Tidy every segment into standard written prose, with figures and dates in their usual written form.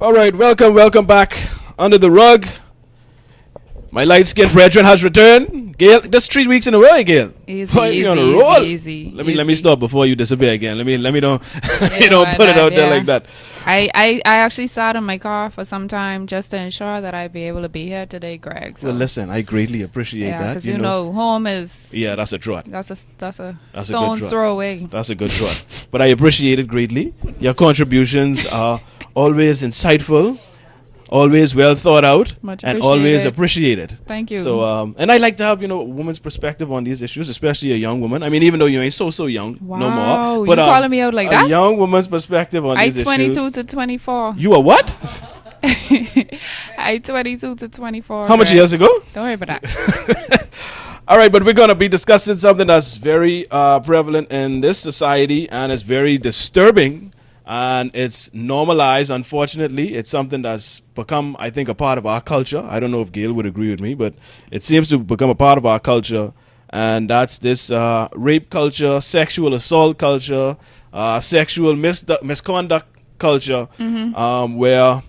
All right, welcome back. Under the rug, my light-skinned brethren has returned. Gail, just 3 weeks in a row, Gail. Easy, on a roll. easy. Let me stop before you disappear again. Let me don't You don't put it out there like that. I actually sat in my car for some time just to ensure that I'd be able to be here today, Greg. So. Well, listen, I greatly appreciate that. Because you know, home is that's a draught. That's a stone's throw away. That's a good draught. But I appreciate it greatly. Your contributions are always insightful, always well thought out, and always appreciated. Thank you. So, and I like to have, a woman's perspective on these issues, especially a young woman. I mean, even though you ain't so young no more. But you calling me out like that? A young woman's perspective on these issues. I 22 to 24. You are what? I 22 to 24. How much years ago? Don't worry about that. All right, but we're going to be discussing something that's very prevalent in this society, and it's very disturbing. And it's normalized, unfortunately. It's something that's become, I think, a part of our culture. I don't know if Gail would agree with me, but it seems to become a part of our culture. And that's this rape culture, sexual assault culture, sexual misconduct culture, where,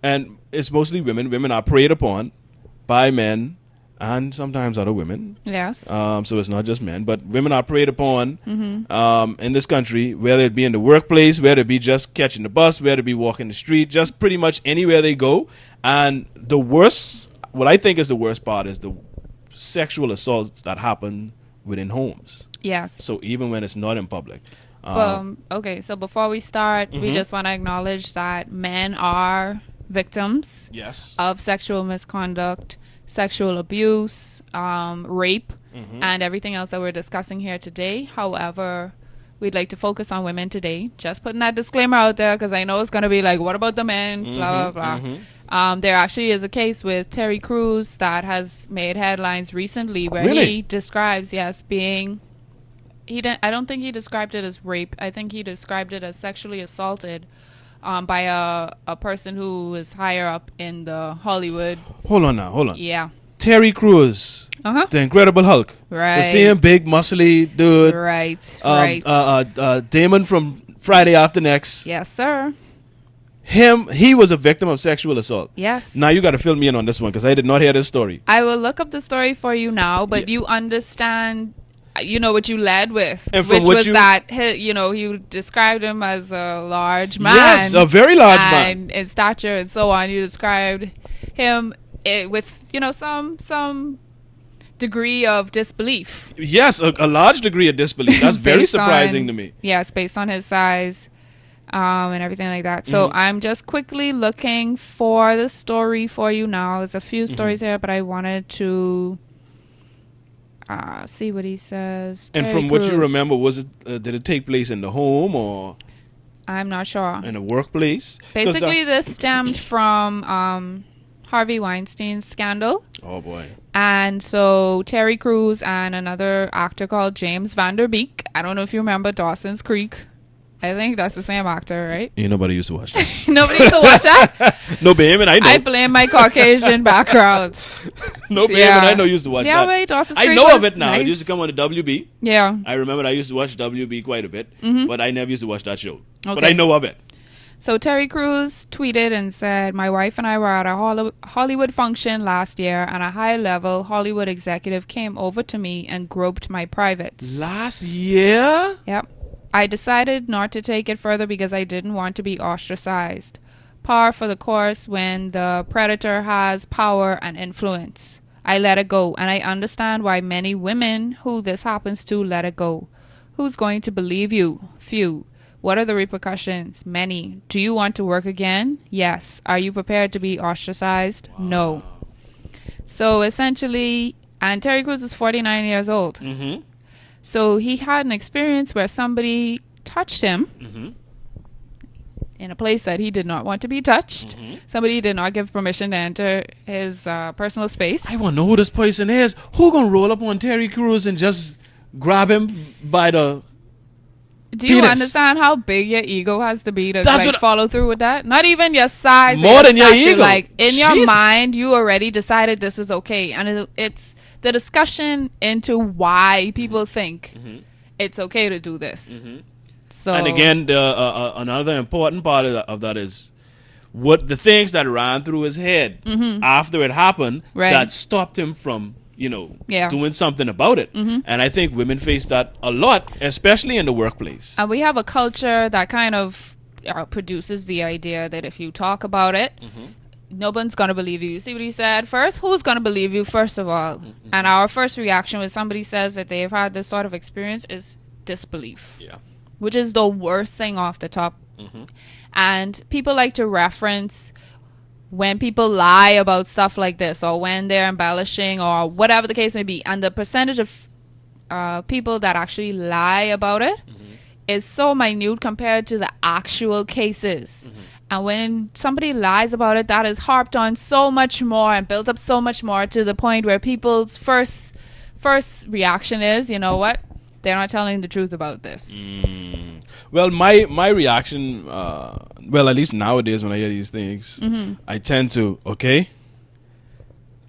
and it's mostly women. Women are preyed upon by men and sometimes other women. Yes. So it's not just men, but women are preyed upon in this country, whether it be in the workplace, whether it be just catching the bus, whether it be walking the street, just pretty much anywhere they go. And the worst, what I think is the worst part, is the sexual assaults that happen within homes. Yes. So even when it's not in public. Okay, so before we start, we just want to acknowledge that men are victims of sexual misconduct, sexual abuse, rape, and everything else that we're discussing here today. However, we'd like to focus on women today. Just putting that disclaimer out there because I know it's going to be like, what about the men? Blah, blah, blah. There actually is a case with Terry Crews that has made headlines recently where he describes, being... I don't think he described it as rape. I think he described it as sexually assaulted by a person who is higher up in the Hollywood. Hold on. Yeah. Terry Crews, the Incredible Hulk. Right. The same big, muscly dude. Right. Damon from Friday After Next. Yes, sir. He was a victim of sexual assault. Yes. Now you got to fill me in on this one because I did not hear this story. I will look up the story for you now, but you understand... what you led with, which was that he described him as a large man. Yes, a very large man in stature and so on. You described him with some degree of disbelief. Yes, a large degree of disbelief. That's very surprising to me. Yes, based on his size and everything like that. So I'm just quickly looking for the story for you now. There's a few stories here, but I wanted to... see what he says. And from what you remember, was it did it take place in the home or? I'm not sure. In a workplace? Basically, this stemmed from Harvey Weinstein's scandal. Oh boy! And so Terry Crews and another actor called James Van Der Beek. I don't know if you remember Dawson's Creek. I think that's the same actor, right? Yeah, nobody used to watch that. Nobody used to watch that? No, Bahamas, I know. I blame my Caucasian background. No, Bahamas, I know used to watch that. Yeah, wait, Dawson's Creek I know of it now. Nice. It used to come on the WB. Yeah. I remember I used to watch WB quite a bit, but I never used to watch that show. Okay. But I know of it. So Terry Crews tweeted and said, "My wife and I were at a Hollywood function last year, and a high-level Hollywood executive came over to me and groped my privates." Last year? Yep. I decided not to take it further because I didn't want to be ostracized. Par for the course when the predator has power and influence. I let it go, and I understand why many women who this happens to let it go. Who's going to believe you? Few. What are the repercussions? Many. Do you want to work again? Yes. Are you prepared to be ostracized? Wow. No. So essentially, and Terry Crews is 49 years old. So he had an experience where somebody touched him in a place that he did not want to be touched. Somebody did not give permission to enter his personal space. I want to know who this person is. Who gonna roll up on Terry Crews and just grab him by the Do you penis? understand how big your ego has to be to follow through with that? Not even your size. More than your ego. Like in your mind, you already decided this is okay. And it's the discussion into why people think it's okay to do this. So, and again, another important part of that is what the things that ran through his head after it happened Right. that stopped him from, Yeah. doing something about it. And I think women face that a lot, especially in the workplace. And we have a culture that kind of produces the idea that if you talk about it, no one's going to believe you. You see what he said first? Who's going to believe you, first of all? And our first reaction when somebody says that they've had this sort of experience is disbelief, Yeah. which is the worst thing off the top. And people like to reference when people lie about stuff like this, or when they're embellishing, or whatever the case may be. And the percentage of people that actually lie about it is so minute compared to the actual cases. And when somebody lies about it, that is harped on so much more and built up so much more, to the point where people's first reaction is, you know what? They're not telling the truth about this. Well, my reaction, well, at least nowadays when I hear these things, I tend to,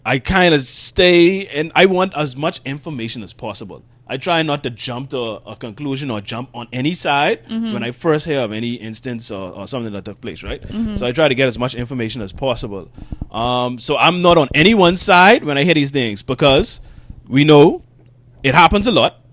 I kind of stay, and I want as much information as possible. I try not to jump to a conclusion or jump on any side when I first hear of any instance or something that took place, right? So I try to get as much information as possible. So I'm not on anyone's side when I hear these things, because we know it happens a lot.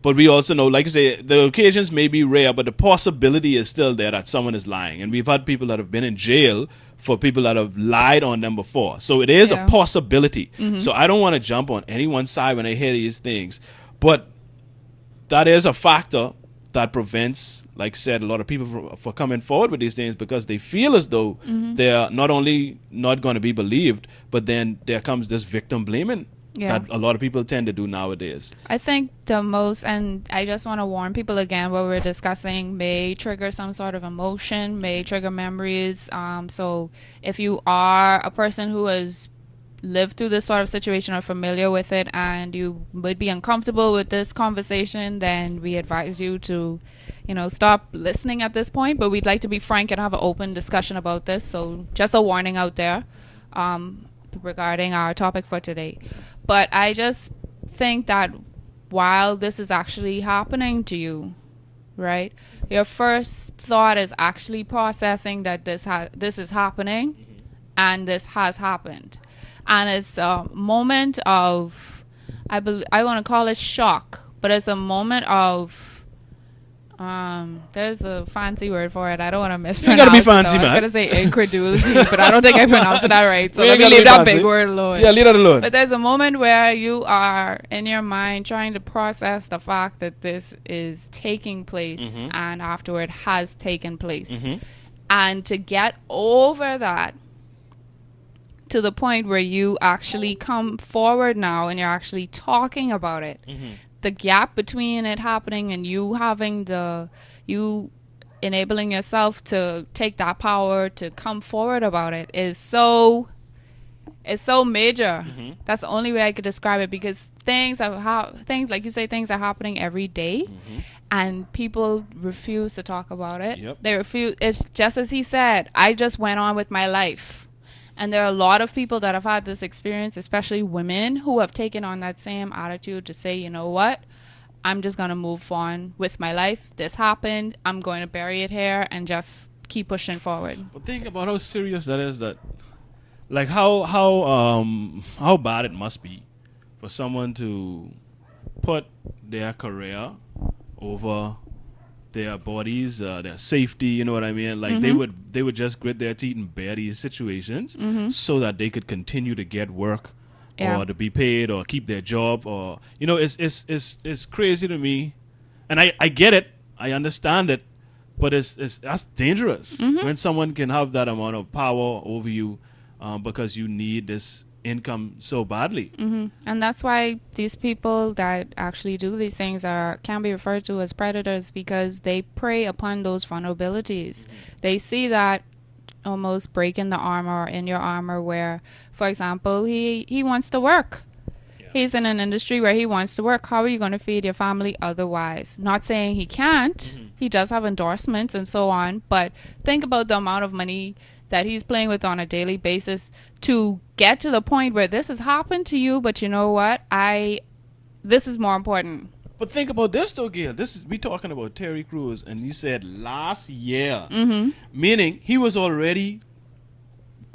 But we also know, like you say, the occasions may be rare, but the possibility is still there that someone is lying. And we've had people that have been in jail for people that have lied on them before. So it is a possibility. So I don't want to jump on anyone's side when I hear these things. But that is a factor that prevents, like I said, a lot of people from coming forward with these things, because they feel as though they're not only not going to be believed, but then there comes this victim blaming that a lot of people tend to do nowadays. I think the most, and I just want to warn people again, what we're discussing may trigger some sort of emotion, may trigger memories. So if you are a person who has lived through this sort of situation or familiar with it, and you would be uncomfortable with this conversation, then we advise you to, stop listening at this point. But we'd like to be frank and have an open discussion about this. So just a warning out there regarding our topic for today. But I just think that while this is actually happening to you, right, your first thought is actually processing that this is happening, and this has happened. And it's a moment of, I want to call it shock, but it's a moment of, there's a fancy word for it. I don't want to mispronounce You gotta be it, fancy, though. man. I was going to say incredulity, but I don't think I pronounced it right. So We let ain't me gotta leave be that fancy. big word alone. Yeah, leave that alone. But there's a moment where you are in your mind trying to process the fact that this is taking place, and afterward has taken place. And to get over that to the point where you actually come forward now and you're actually talking about it. The gap between it happening and you having you enabling yourself to take that power to come forward about it is so major. That's the only way I could describe it, because things like you say, things are happening every day, and people refuse to talk about it. They refuse. It's just as he said, I just went on with my life. And there are a lot of people that have had this experience, especially women, who have taken on that same attitude to say, you know what, I'm just going to move on with my life. This happened. I'm going to bury it here and just keep pushing forward. But think about how serious that is. That, like, how bad it must be for someone to put their career over their bodies, their safety, you know what I mean? Like they would just grit their teeth and bear these situations so that they could continue to get work or to be paid or keep their job, or it's crazy to me. And I get it, I understand it, but that's dangerous when someone can have that amount of power over you because you need this income so badly. And that's why these people that actually do these things can be referred to as predators, because they prey upon those vulnerabilities. They see that almost break in the armor, or in your armor, where, for example, he wants to work. He's in an industry where he wants to work. How are you going to feed your family otherwise? Not saying he can't. He does have endorsements and so on, but think about the amount of money that he's playing with on a daily basis to get to the point where this has happened to you, but you know what? This is more important. But think about this though, Gail. We talking about Terry Crews, and you said last year, meaning he was already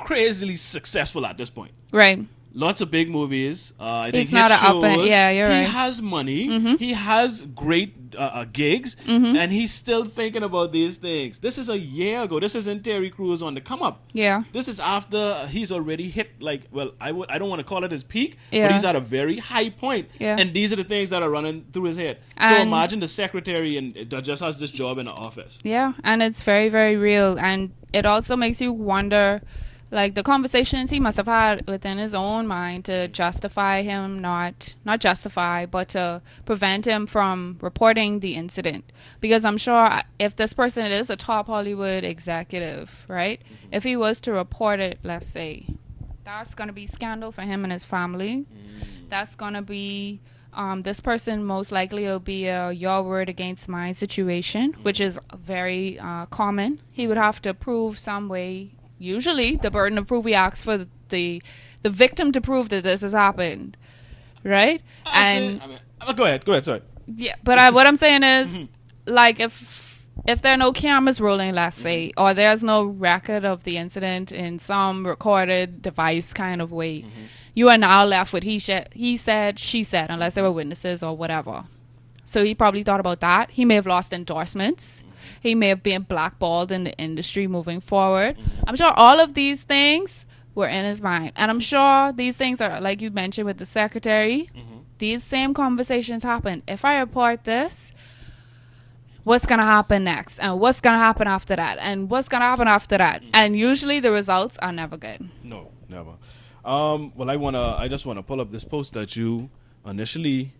crazily successful at this point. Right. Lots of big movies. I think He's not hit an up and shows. yeah, you're He right. has money. He has great gigs, and he's still thinking about these things. This is a year ago. This isn't Terry Crews on the come up. Yeah. This is after he's already hit, like, well, I don't want to call it his peak, Yeah. but he's at a very high point. Yeah. And these are the things that are running through his head. So And- imagine the secretary that just has this job in the office. Yeah, and it's very, very real. And it also makes you wonder, like, the conversations he must have had within his own mind to justify him, not justify, but to prevent him from reporting the incident. Because I'm sure if this person is a top Hollywood executive, right, if he was to report it, let's say, that's going to be scandal for him and his family. That's going to be... this person most likely will be a your word against mine situation, which is very common. He would have to prove some way. Usually, the burden of proof, we ask for the victim to prove that this has happened, right? Go ahead. Sorry. Yeah, but what I'm saying is, like, if there are no cameras rolling, let's say, or there's no record of the incident in some recorded device kind of way, you are now left with he said, she said, unless there were witnesses or whatever. So he probably thought about that. He may have lost endorsements. He may have been blackballed in the industry moving forward. I'm sure all of these things were in his mind. And I'm sure these things are, like you mentioned with the secretary, these same conversations happen. If I report this, what's going to happen next? And what's going to happen after that? And what's going to happen after that? And usually the results are never good. No, never. Well, I just want to pull up this post that you initially,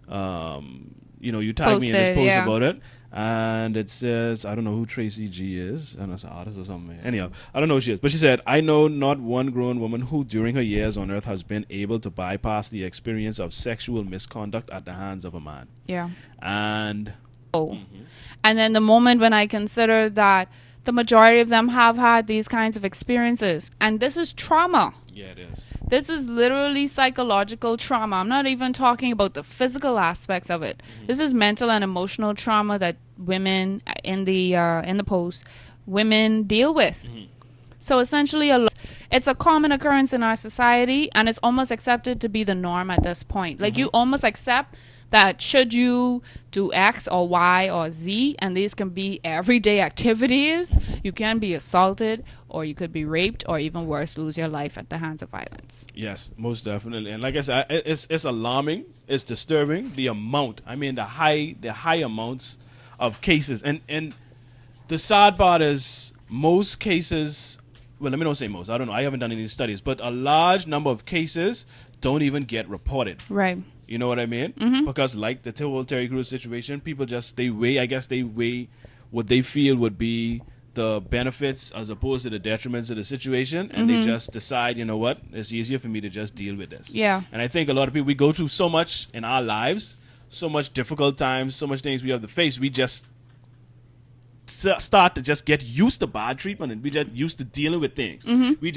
you tagged me in this Posted, post yeah. about it. And it says, I don't know who Tracy G is, and it's an artist or something. Anyhow, I don't know who she is. But she said, I know not one grown woman who during her years on earth has been able to bypass the experience of sexual misconduct at the hands of a man. Yeah. And And then the moment when I consider that the majority of them have had these kinds of experiences, and this is trauma. yeah, it is. This is literally psychological trauma. I'm not even talking about the physical aspects of it. This is mental and emotional trauma that women in the post women deal with. So essentially, it's a common occurrence in our society, and it's almost accepted to be the norm at this point. Like you almost accept that should you do X or Y or Z, and these can be everyday activities, you can be assaulted, or you could be raped, or even worse, lose your life at the hands of violence. Yes, most definitely. And like I said, it's alarming. It's disturbing. The amount. I mean, the high amounts of cases. And the sad part is most cases. Well, let me not say most. I don't know. I haven't done any studies, but a large number of cases don't even get reported. Right. You know what I mean? Because like the whole Terry Crews situation, people they weigh what they feel would be the benefits as opposed to the detriments of the situation, and they just decide, you know what, it's easier for me to just deal with this. Yeah. And I think a lot of people, we go through so much in our lives, so much difficult times, so much things we have to face, we just start to just get used to bad treatment, and we just used to dealing with things. We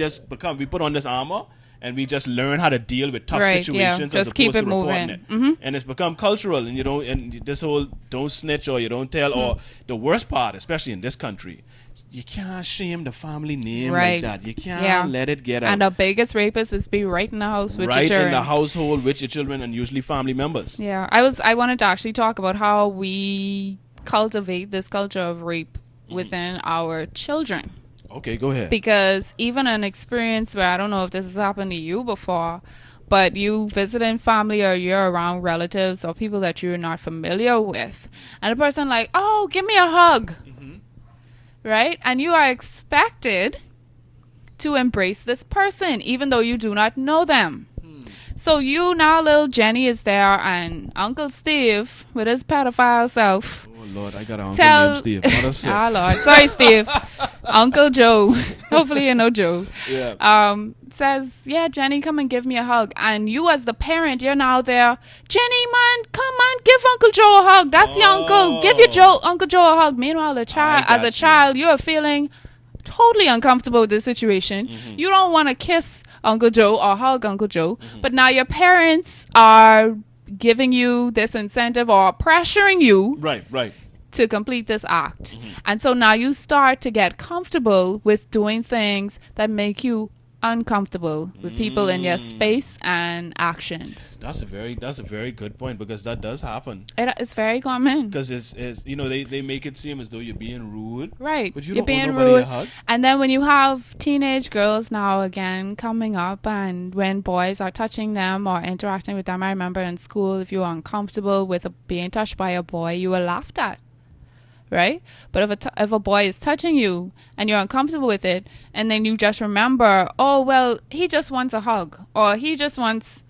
put on this armor, and we just learn how to deal with tough Right, situations. yeah. As Just keep opposed it to reporting moving. it. And it's become cultural, and this whole don't snitch or you don't tell, or the worst part, especially in this country, you can't shame the family name Right. like that. You can't let it get out. And the biggest rapist is be right in the house with your Right children. in the household with your children, and usually family members. Yeah, I wanted to actually talk about how we cultivate this culture of rape within our children. Okay, go ahead. Because even an experience where, I don't know if this has happened to you before, but you visiting family or you're around relatives or people that you're not familiar with, and a person like, oh, give me a hug, right? And you are expected to embrace this person even though you do not know them. So you now, little Jenny is there, and Uncle Steve with his pedophile self. Oh Lord, I got an uncle named Steve. What a sick. Ah, Lord, sorry, Steve. Uncle Joe. Hopefully you know Joe. Yeah. Says, yeah, Jenny, come and give me a hug. And you as the parent, you're now there. Jenny, man, come on, give Uncle Joe a hug. That's your uncle. Give your Uncle Joe a hug. Meanwhile, the child, I as a got you. child, you are feeling totally uncomfortable with this situation. You don't want to kiss Uncle Joe or hug Uncle Joe. But now your parents are giving you this incentive or pressuring you Right. to complete this act. And so now you start to get comfortable with doing things that make you uncomfortable with people in your space and actions. That's a very good point, because that does happen. It's very common. Because it's they make it seem as though you're being rude. Right. But you You're don't being owe nobody rude. a hug. And then when you have teenage girls now again coming up, and when boys are touching them or interacting with them, I remember in school, if you were uncomfortable with being touched by a boy, you were laughed at. Right? But if a boy is touching you and you're uncomfortable with it, and then you just remember, oh, well, he just wants a hug, or he just wants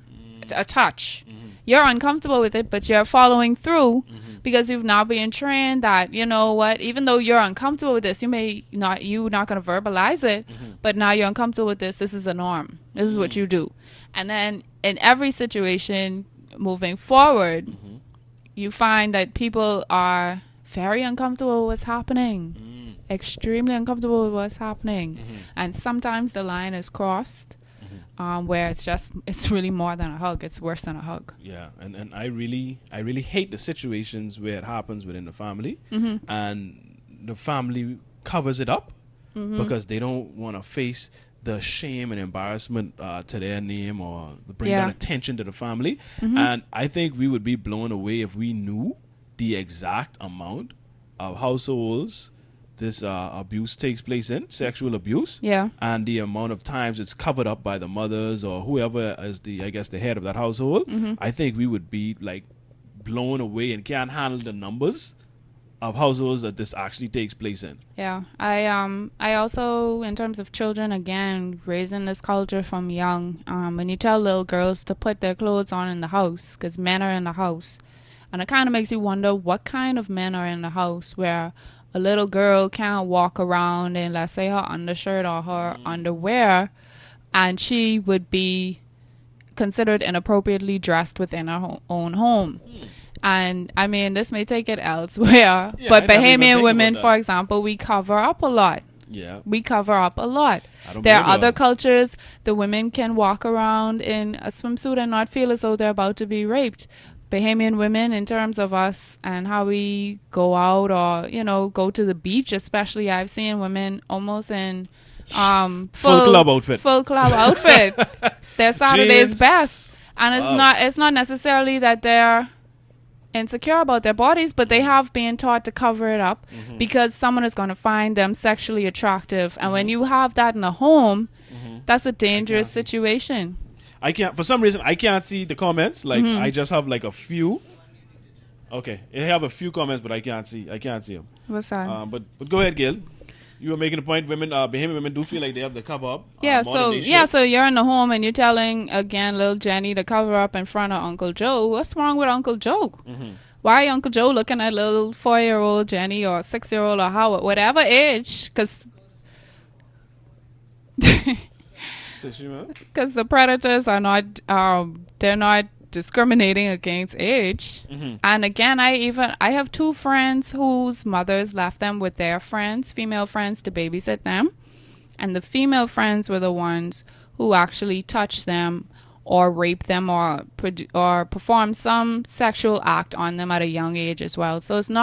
a touch. You're uncomfortable with it, but you're following through because you've now been trained that, you know what, even though you're uncomfortable with this, you're not going to verbalize it, but now you're uncomfortable with this. This is a norm. This is what you do. And then in every situation moving forward, you find that people are very uncomfortable with what's happening, extremely uncomfortable with what's happening. And sometimes the line is crossed where it's really more than a hug. It's worse than a hug. Yeah, and I really hate the situations where it happens within the family, and the family covers it up because they don't want to face the shame and embarrassment to their name, or bring down attention to the family. And I think we would be blown away if we knew the exact amount of households this abuse takes place in, sexual abuse, and the amount of times it's covered up by the mothers or whoever is the head of that household. I think we would be like blown away and can't handle the numbers of households that this actually takes place in. Yeah, I also, in terms of children, again, raising this culture from young, when you tell little girls to put their clothes on in the house, because men are in the house, and it kind of makes you wonder what kind of men are in the house where a little girl can't walk around in, let's say, her undershirt or her underwear, and she would be considered inappropriately dressed within her own home. And I mean, this may take it elsewhere, but Bahamian women, for example, we cover up a lot. Yeah. We cover up a lot. There are other cultures, the women can walk around in a swimsuit and not feel as though they're about to be raped. Bahamian women, in terms of us and how we go out or, go to the beach, especially, I've seen women almost in full club outfit. Full club outfit. Their Saturday's best. And it's not necessarily that they're insecure about their bodies, but they have been taught to cover it up because someone is going to find them sexually attractive. And when you have that in a home, that's a dangerous situation. For some reason, I can't see the comments. Like, I just have like a few. Okay. I have a few comments, but I can't see them. What's that? But go ahead, Gail. You were making a point. Bahamian women do feel like they have to cover up. So you're in the home and you're telling, again, little Jenny to cover up in front of Uncle Joe. What's wrong with Uncle Joe? Why Uncle Joe looking at little 4-year-old Jenny or 6-year-old or Howard, whatever age, because the predators are not, they're not discriminating against age. And again, I have 2 friends whose mothers left them with their friends, female friends, to babysit them, and the female friends were the ones who actually touched them or raped them or performed some sexual act on them at a young age as well. So I'm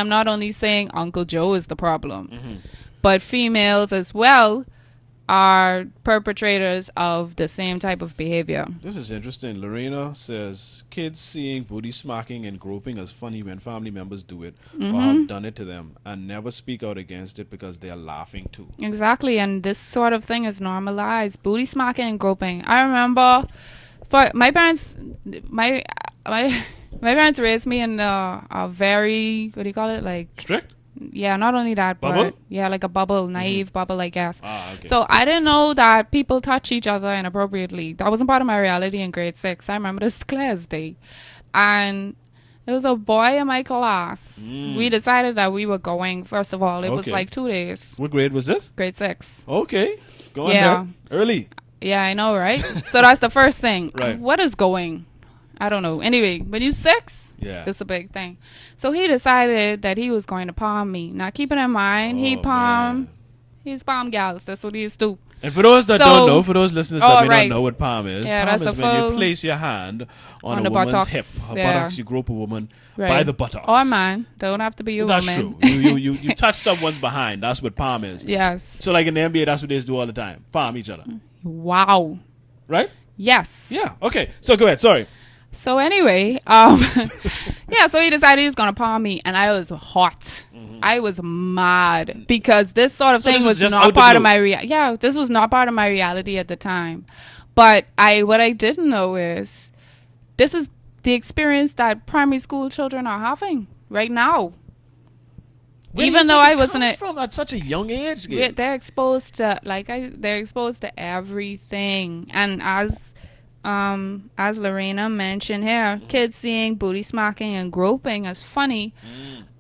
not only saying Uncle Joe is the problem, but females as well are perpetrators of the same type of behavior. This is interesting. Lorena says, kids seeing booty smacking and groping as funny when family members do it or have done it to them and never speak out against it because they are laughing too. Exactly, and this sort of thing is normalized. Booty smacking and groping. I remember my parents raised me in a very, what do you call it, like... strict? Yeah, not only that, bubble? But yeah, like a bubble, naive bubble, I guess. Okay. So I didn't know that people touch each other inappropriately. That wasn't part of my reality in grade 6. I remember this clear as day. And there was a boy in my class. We decided that we were going, first of all. It was like 2 days. What grade was this? Grade 6. Okay. Go on there. Early. Yeah, I know, right? So that's the first thing. Right. What is going? I don't know. Anyway, when you're 6, that's a big thing. So he decided that he was going to palm me. Now, keeping in mind, he's palm gals. That's what he used to do. And for those that don't know, for those listeners that may not know what palm is, Yeah, palm that's is a when you full- place your hand on a the woman's buttocks, hip. Her yeah. buttocks, you grope a woman Right. by the buttocks. Or a man. Don't have to be a That's woman. true. You touch someone's behind. That's what palm is. Yes. So like in the NBA, that's what they do all the time. Palm each other. Wow. Right? Yes. Yeah. Okay. So go ahead. Sorry. So anyway, yeah, so he decided he was going to palm me, and I was hot. I was mad because this sort of So thing this was was just not out the part of blue. my this was not part of my reality at the time. But what I didn't know is this is the experience that primary school children are having right now. Where do Even you though think I it wasn't comes from at such a young age, Gail? they're exposed to they're exposed to everything. And as Lorena mentioned here, kids seeing booty smacking and groping as funny.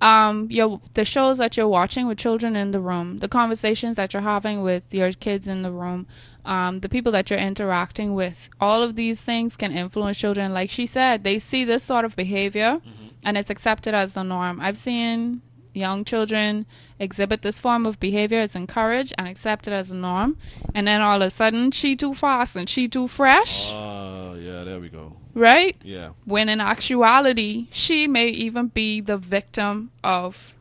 The shows that you're watching with children in the room, the conversations that you're having with your kids in the room, the people that you're interacting with, all of these things can influence children. Like she said, they see this sort of behavior and it's accepted as the norm. I've seen young children exhibit this form of behavior. It's encouraged and accepted as a norm. And then all of a sudden, she too fast and she too fresh. Oh, yeah, there we go. Right? Yeah. When in actuality, she may even be the victim of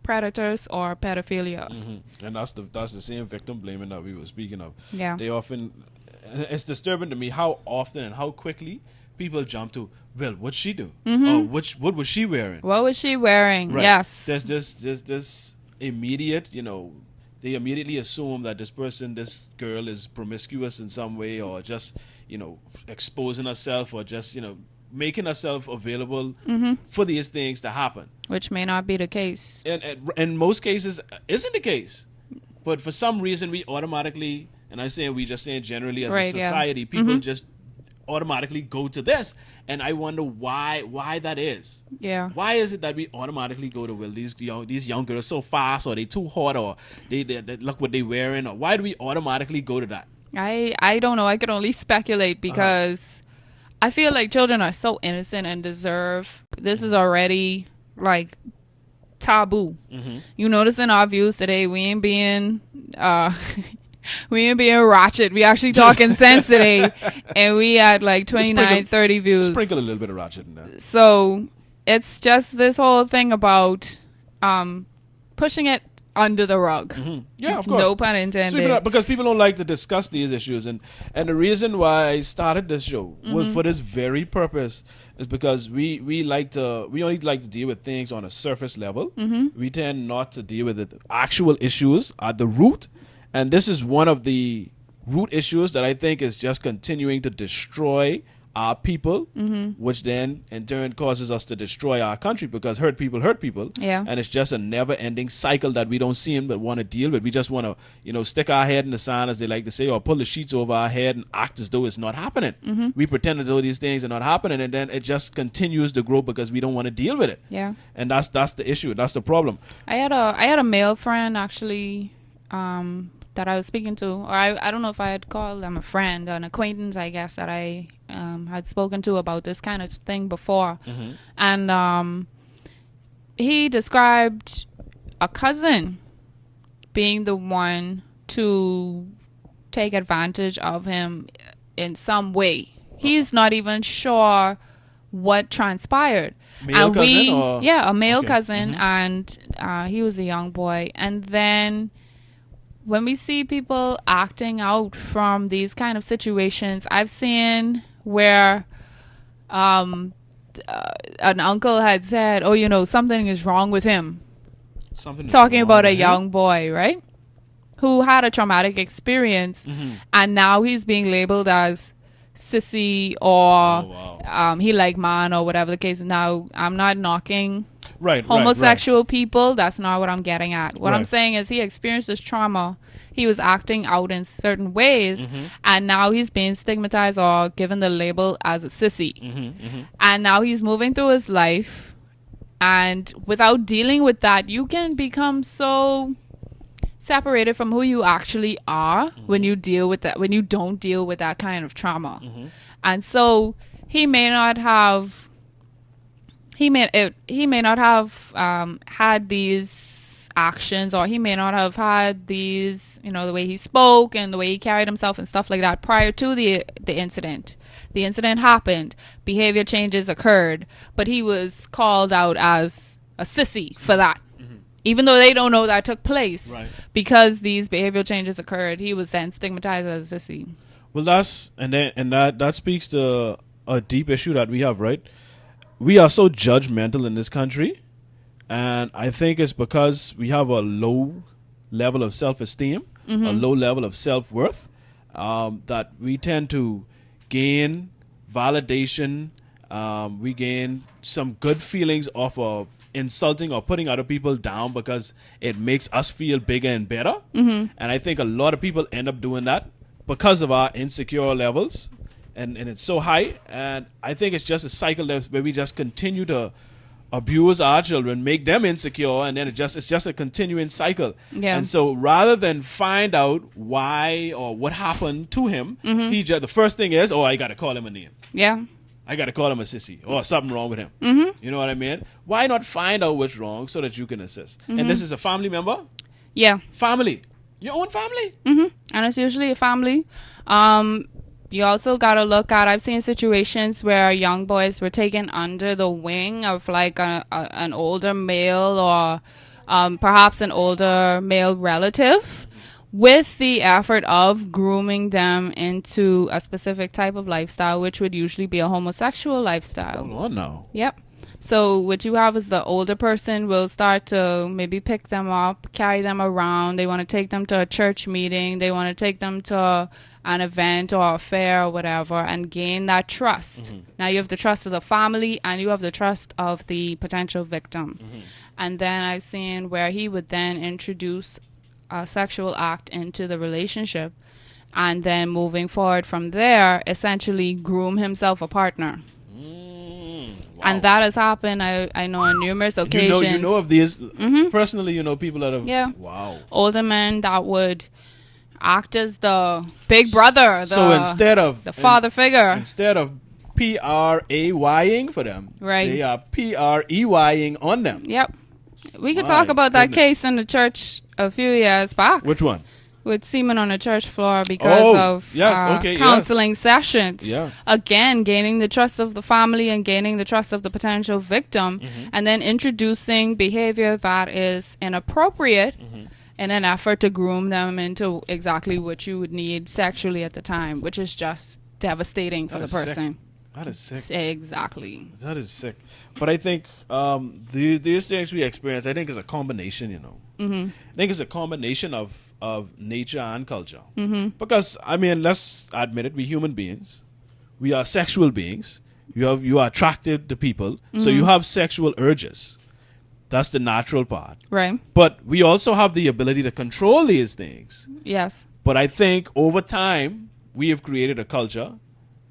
predators or pedophilia. And that's the same victim blaming that we were speaking of. Yeah. They often, it's disturbing to me how often and how quickly people jump to, well, what'd she do? Or what was she wearing? What was she wearing? Right. Yes. There's this immediate, they immediately assume that this girl is promiscuous in some way, or just, exposing herself, or just, making herself available for these things to happen. Which may not be the case. And in most cases, isn't the case. But for some reason, we automatically, and I'm saying we just saying generally as a society, people just automatically go to this. And I wonder why that is. Yeah. Why is it that we automatically go to, well, these young girls so fast, or they too hot, or they look what they wearing, or why do we automatically go to that? I don't know. I could only speculate because I feel like children are so innocent and deserve. This is already like taboo. You notice in our views today, we ain't being ratchet. We actually talking sense today, and we had like 29, 30 views. Sprinkle a little bit of ratchet in there. So it's just this whole thing about pushing it under the rug. Yeah, of course. No pun intended. Because people don't like to discuss these issues, and the reason why I started this show was for this very purpose. Is because we only like to deal with things on a surface level. We tend not to deal with the actual issues at the root. And this is one of the root issues that I think is just continuing to destroy our people, which then in turn causes us to destroy our country, because hurt people hurt people. Yeah. And it's just a never-ending cycle that we don't seem to want to deal with. We just want to, stick our head in the sand, as they like to say, or pull the sheets over our head and act as though it's not happening. We pretend as though these things are not happening, and then it just continues to grow because we don't want to deal with it. Yeah. And that's the issue. That's the problem. I had a male friend actually that I was speaking to, or I don't know if I had called them a friend, an acquaintance, I guess, that I had spoken to about this kind of thing before. And he described a cousin being the one to take advantage of him in some way. He's not even sure what transpired. Male cousin? Or? Yeah, a male Okay. cousin, and he was a young boy. And then when we see people acting out from these kind of situations, I've seen where an uncle had said, oh, something is wrong with him. Talking about a young boy, right? Who had a traumatic experience, and now he's being labeled as sissy, or he like man, or whatever the case. Now, I'm not knocking homosexual people. That's not what I'm getting at. What I'm saying is he experienced this trauma. He was acting out in certain ways, and now he's being stigmatized or given the label as a sissy. And now he's moving through his life, and without dealing with that, you can become so separated from who you actually are when you deal with that, when you don't deal with that kind of trauma. And so he may not have had these actions, or he may not have had these, the way he spoke and the way he carried himself and stuff like that prior to the incident. The incident happened, behavior changes occurred, but he was called out as a sissy for that. Even though they don't know that took place, Right. because these behavioral changes occurred, he was then stigmatized as a sissy. Well, that speaks to a deep issue that we have, right? We are so judgmental in this country, and I think it's because we have a low level of self-esteem, a low level of self-worth, that we tend to gain validation. We gain some good feelings off of insulting or putting other people down because it makes us feel bigger and better. And I think a lot of people end up doing that because of our insecure levels, and it's so high. And I think it's just a cycle where we just continue to abuse our children, make them insecure, and then it's just a continuing cycle. Yeah. And so rather than find out why or what happened to him, the first thing is, I got to call him a name. Yeah. I got to call him a sissy or something wrong with him. You know what I mean? Why not find out what's wrong so that you can assist? And this is a family member? Yeah. Family. Your own family? And it's usually a family. You also got to look at, I've seen situations where young boys were taken under the wing of like an older male, or perhaps an older male relative, with the effort of grooming them into a specific type of lifestyle, which would usually be a homosexual lifestyle. Hold on now. Yep. So what you have is the older person will start to maybe pick them up, carry them around. They want to take them to a church meeting. They want to take them to an event or a fair or whatever, and gain that trust. Now you have the trust of the family, and you have the trust of the potential victim. And then I've seen where he would then introduce a sexual act into the relationship, and then moving forward from there, essentially groom himself a partner. Wow. And that has happened, I know, on numerous occasions. You know of these, personally, people that have, wow. Older men that would act as the big brother, so instead of the father figure. Instead of PRAYing for them, right, they are PREYing on them. Yep. We could talk about that case in the church a few years back. Which one? With semen on the church floor because of counseling sessions. Yeah. Again, gaining the trust of the family and gaining the trust of the potential victim, and then introducing behavior that is inappropriate in an effort to groom them into exactly what you would need sexually at the time, which is just devastating for the person. That is sick. Exactly. That is sick. But I think these things we experience, I think, is a combination, I think it's a combination of nature and culture. Because, let's admit it, we're human beings. We are sexual beings. You are attracted to people. So you have sexual urges. That's the natural part. Right. But we also have the ability to control these things. Yes. But I think over time, we have created a culture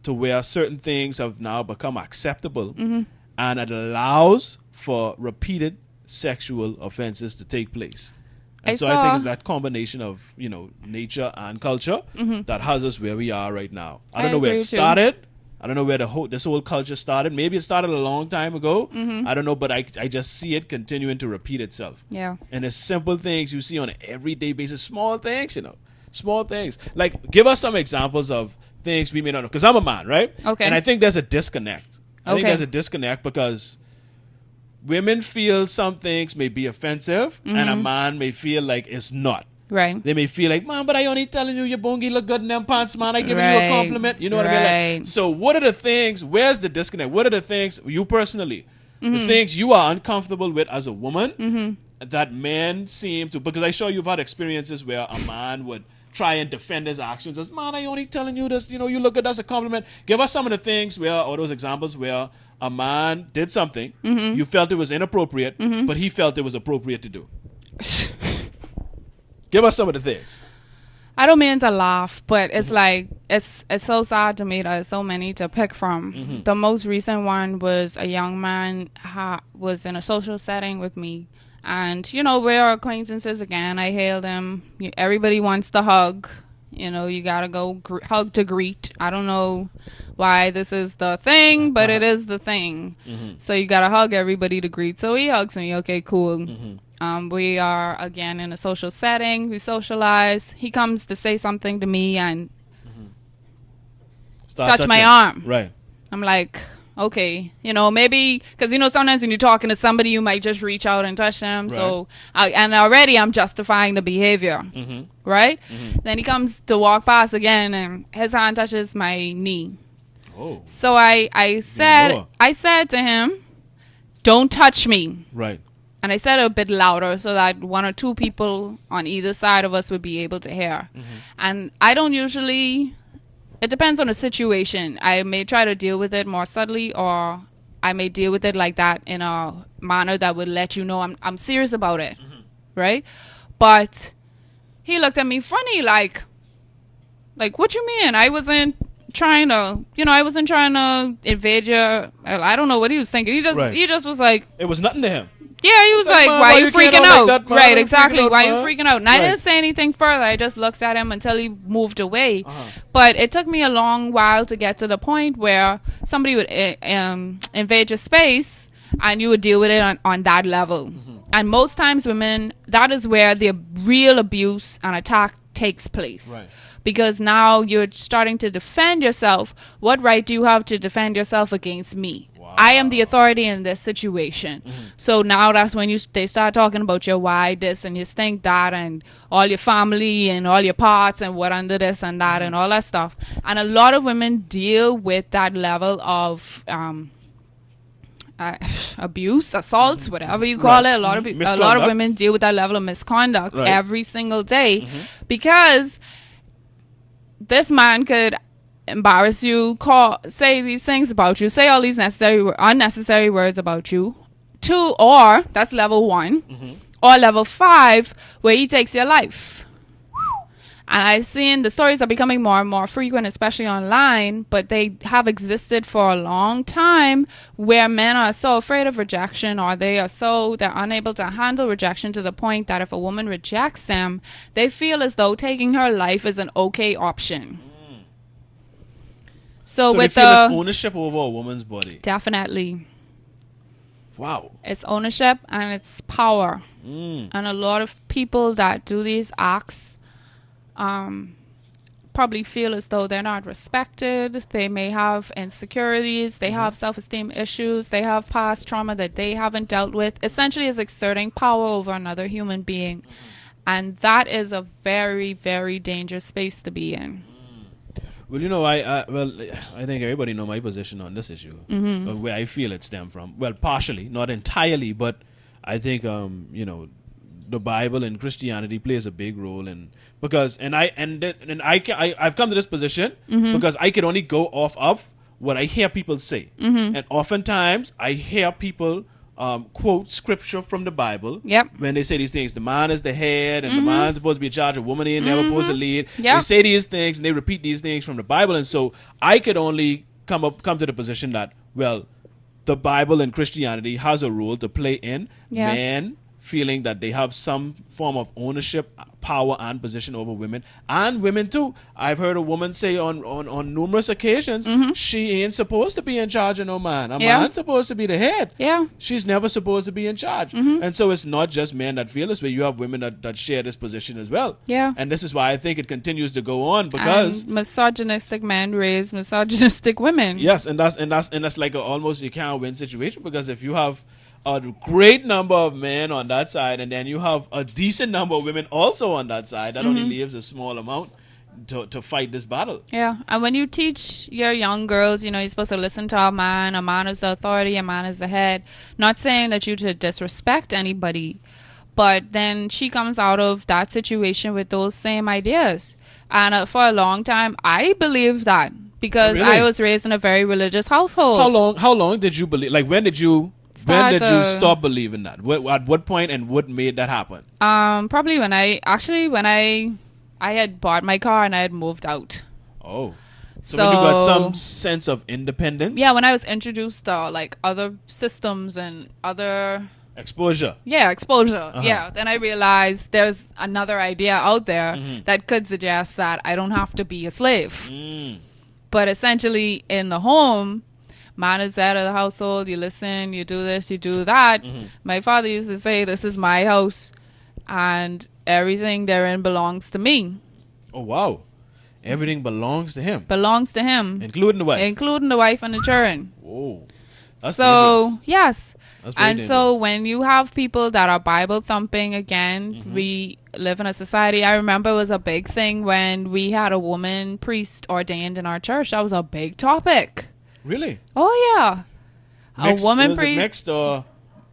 to where certain things have now become acceptable, and it allows for repeated sexual offenses to take place. And I think it's that combination of, nature and culture that has us where we are right now. I don't know where it started. I don't know where this whole culture started. Maybe it started a long time ago. I don't know, but I just see it continuing to repeat itself. Yeah. And it's simple things you see on an everyday basis, small things, small things. Like, give us some examples of things we may not know. Because I'm a man, right? Okay. And I think there's a disconnect. I think there's a disconnect because women feel some things may be offensive, and a man may feel like it's not. Right. They may feel like, man, but I only telling you your bongi look good in them pants, man. I giving you a compliment. You know what I mean? Like, so what are the things, where's the disconnect? What are the things, you personally, the things you are uncomfortable with as a woman that men seem to, because I'm sure you've had experiences where a man would try and defend his actions as, man, I only telling you this, you look good, that's a compliment. Give us some of the things or those examples where a man did something, you felt it was inappropriate, but he felt it was appropriate to do. Give us some of the things. I don't mean to laugh, but it's like, it's so sad to me that there's so many to pick from. The most recent one was a young man was in a social setting with me. And, we're acquaintances again. I hailed him. Everybody wants the hug. You got to go hug to greet. I don't know why this is the thing, but it is the thing. So you got to hug everybody to greet. So he hugs me. Okay, cool. We are again in a social setting. We socialize. He comes to say something to me and touch my arm. Right. I'm like, okay, maybe because sometimes when you're talking to somebody, you might just reach out and touch them. Right. So, and already I'm justifying the behavior, right? Then he comes to walk past again, and his hand touches my knee. Oh. So I said to him, "Don't touch me." Right. And I said it a bit louder so that one or two people on either side of us would be able to hear. And I don't usually, it depends on the situation. I may try to deal with it more subtly, or I may deal with it like that in a manner that would let you know I'm serious about it. Right? But he looked at me funny, like, what you mean? I wasn't trying to invade your, I don't know what he was thinking. He just was like, it was nothing to him. Yeah, he was like, why are you freaking out? Like that, right, exactly. Why are you freaking out? And I didn't say anything further. I just looked at him until he moved away. But it took me a long while to get to the point where somebody would invade your space and you would deal with it on that level. And most times women, that is where the real abuse and attack takes place. Right. Because now you're starting to defend yourself. What right do you have to defend yourself against me? Wow. I am the authority in this situation. So now that's when they start talking about your why this and you think that and all your family and all your parts and what under this and that and all that stuff. And a lot of women deal with that level of abuse, assaults, whatever you call it. A lot of women deal with that level of misconduct every single day because this man could embarrass you, say these things about you, say all these unnecessary words about you. 2, or that's level 1, or level 5, where he takes your life. And I've seen the stories are becoming more and more frequent, especially online, but they have existed for a long time where men are so afraid of rejection, or they're unable to handle rejection to the point that if a woman rejects them, they feel as though taking her life is an okay option. So with they feel it's ownership over a woman's body. Definitely. Wow. It's ownership and it's power. And a lot of people that do these acts probably feel as though they're not respected. They may have insecurities. They have self-esteem issues. They have past trauma that they haven't dealt with. Essentially, is exerting power over another human being. And that is a very, very dangerous space to be in. Well, I think everybody know my position on this issue, where I feel it stemmed from. Well, partially, not entirely, but I think the Bible and Christianity plays a big role I've come to this position because I can only go off of what I hear people say, and oftentimes I hear people quote scripture from the Bible when they say these things. The man is the head, and the man's supposed to be in charge. A woman ain't never supposed to lead. They say these things and they repeat these things from the Bible, and so I could only come to the position that, well, the Bible and Christianity has a role to play in men feeling that they have some form of ownership, power, and position over women, and women too. I've heard a woman say on numerous occasions, she ain't supposed to be in charge of no man. A man's supposed to be the head. Yeah. She's never supposed to be in charge. And so it's not just men that feel this way. You have women that share this position as well. Yeah. And this is why I think it continues to go on, because misogynistic men raise misogynistic women. Yes, and that's like almost a can't win situation, because if you have a great number of men on that side, and then you have a decent number of women also on that side, that only leaves a small amount to fight this battle. Yeah, and when you teach your young girls, you're supposed to listen to a man is the authority, a man is the head. Not saying that you should disrespect anybody, but then she comes out of that situation with those same ideas. And for a long time, I believed that, because I was raised in a very religious household. How long did you believe? Like, when did you stop believing that? At what point, and what made that happen? Probably when I had bought my car and I had moved out. Oh. So when you got some sense of independence? Yeah, when I was introduced to like other systems and other exposure. Yeah, exposure. Yeah. Then I realized there's another idea out there that could suggest that I don't have to be a slave. But essentially in the home, man is head of the household. You listen, you do this, you do that. My father used to say, this is my house and everything therein belongs to me. Oh, wow. Everything belongs to him. Belongs to him. Including the wife. Including the wife and the children. Whoa. That's so, dangerous. yes. That's very And dangerous. so when you have people that are Bible thumping, again, we live in a society. I remember it was a big thing when we had a woman priest ordained in our church. That was a big topic. Really? Oh, yeah. Mixed, a woman was it priest. mixed or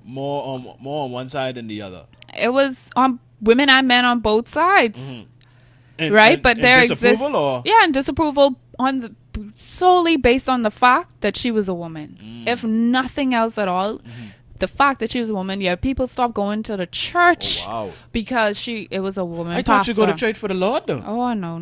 more on one side than the other? It was on women and men on both sides. And, Right? But there disapproval exists. or? Yeah, and disapproval on the solely based on the fact that she was a woman. If nothing else at all. The fact that she was a woman, people stopped going to the church Oh, wow. because it was a woman I thought pastor. you go to church for the Lord, though. Oh, no.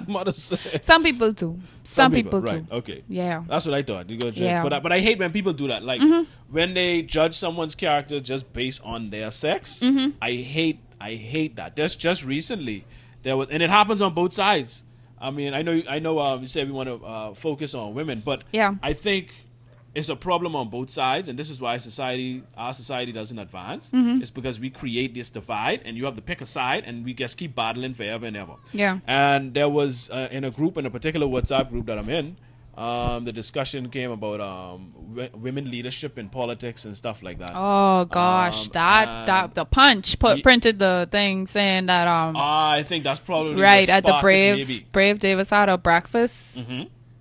Mother said. Some people do. Some people do. Right, okay. Yeah. That's what I thought. You go to church. Yeah. But I hate when people do that. Like, when they judge someone's character just based on their sex, I hate that. There's just recently, there was, and it happens on both sides. I mean, I know you said we want to focus on women, but Yeah. I think it's a problem on both sides, and this is why our society doesn't advance. It's because we create this divide, and you have to pick a side, and we just keep battling forever and ever. Yeah. And there was in a particular WhatsApp group that I'm in, the discussion came about women leadership in politics and stuff like that. Oh gosh, that the Punch printed the thing saying that I think that's probably right what at the sparked it, maybe. Brave Davis had a breakfast.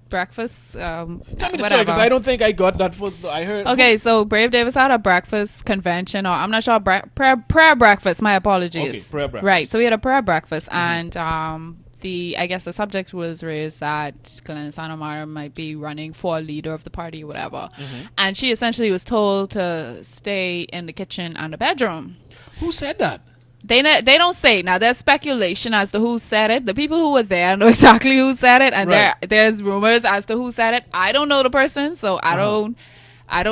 Breakfast. Tell me the story, whatever. because I don't think I got that full story. I heard. Okay, so Brave Davis had a breakfast convention, or I'm not sure, prayer breakfast. My apologies. Okay, prayer breakfast. Right, so we had a prayer breakfast, and I guess the subject was raised that Glenn Santa Mara might be running for leader of the party or whatever, and she essentially was told to stay in the kitchen and the bedroom. Who said that? They don't say. Now there's speculation as to who said it. The people who were there know exactly who said it, and Right. there's rumors as to who said it. I don't know the person, so I don't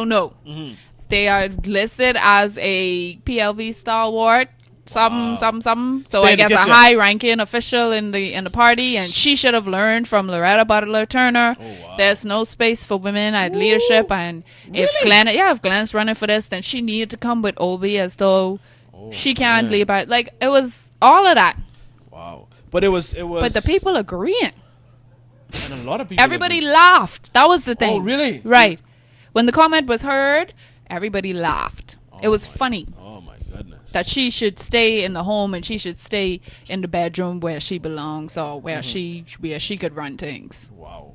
know. They are listed as a PLV stalwart, some. So Stay I in the guess a kitchen. high-ranking official in the party, and she should have learned from Loretta Butler Turner. Oh, wow. There's no space for women at leadership, and if Glenn's running for this, then she needed to come with Obi as though. She can't lead by it was all of that. Wow. But it was. But the people agreeing. And a lot of people. Everybody agree. laughed. That was the thing. Oh, really? Right. When the comment was heard, everybody laughed. It was funny Oh my goodness. that she should stay in the home and she should stay in the bedroom where she belongs, or where she could run things. Wow.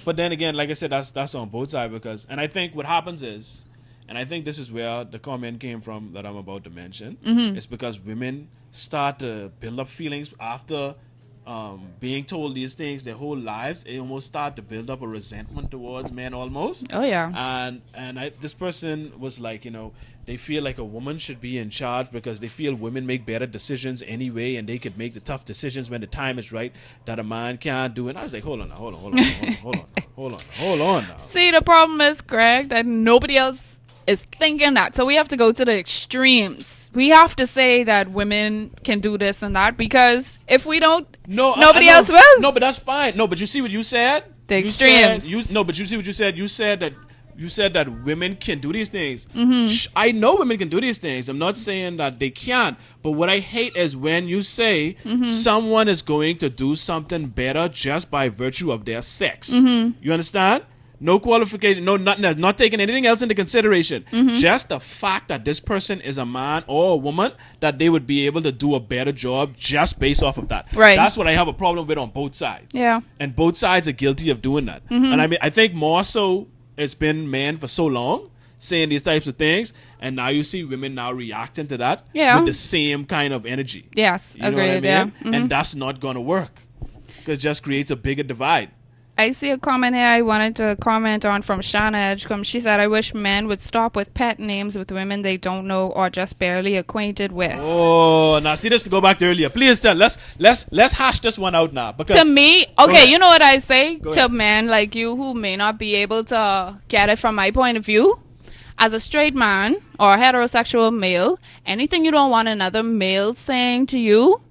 But then again, like I said, that's on both sides, because, and I think what happens is, and I think this is where the comment came from that I'm about to mention. It's because women start to build up feelings after being told these things their whole lives. They almost start to build up a resentment towards men almost. Oh yeah. And this person was like, they feel like a woman should be in charge because they feel women make better decisions anyway, and they could make the tough decisions when the time is right that a man can't do. And I was like, hold on now. See, the problem is, Greg, that nobody else is thinking that. So we have to go to the extremes. We have to say that women can do this and that, because if we don't, nobody else will. No, but that's fine. No, but you see what you said? The extremes. But you see what you said? You said that women can do these things. I know women can do these things. I'm not saying that they can't. But what I hate is when you say someone is going to do something better just by virtue of their sex. You understand? No qualification, no nothing, not taking anything else into consideration. Just the fact that this person is a man or a woman, that they would be able to do a better job just based off of that. Right. That's what I have a problem with on both sides. Yeah. And both sides are guilty of doing that. And I think more so it's been men for so long saying these types of things, and now you see women now reacting to that with the same kind of energy. Yes, You know agreed. what I mean? Yeah. And that's not going to work, because it just creates a bigger divide. I see a comment here I wanted to comment on from Shana Edgecombe. She said, I wish men would stop with pet names with women they don't know or just barely acquainted with. Oh, now see this to go back to earlier. Please tell. Let's hash this one out now. Because To me, okay, you know what I say Go to ahead. men like you who may not be able to get it from my point of view. As a straight man or a heterosexual male, anything you don't want another male saying to you,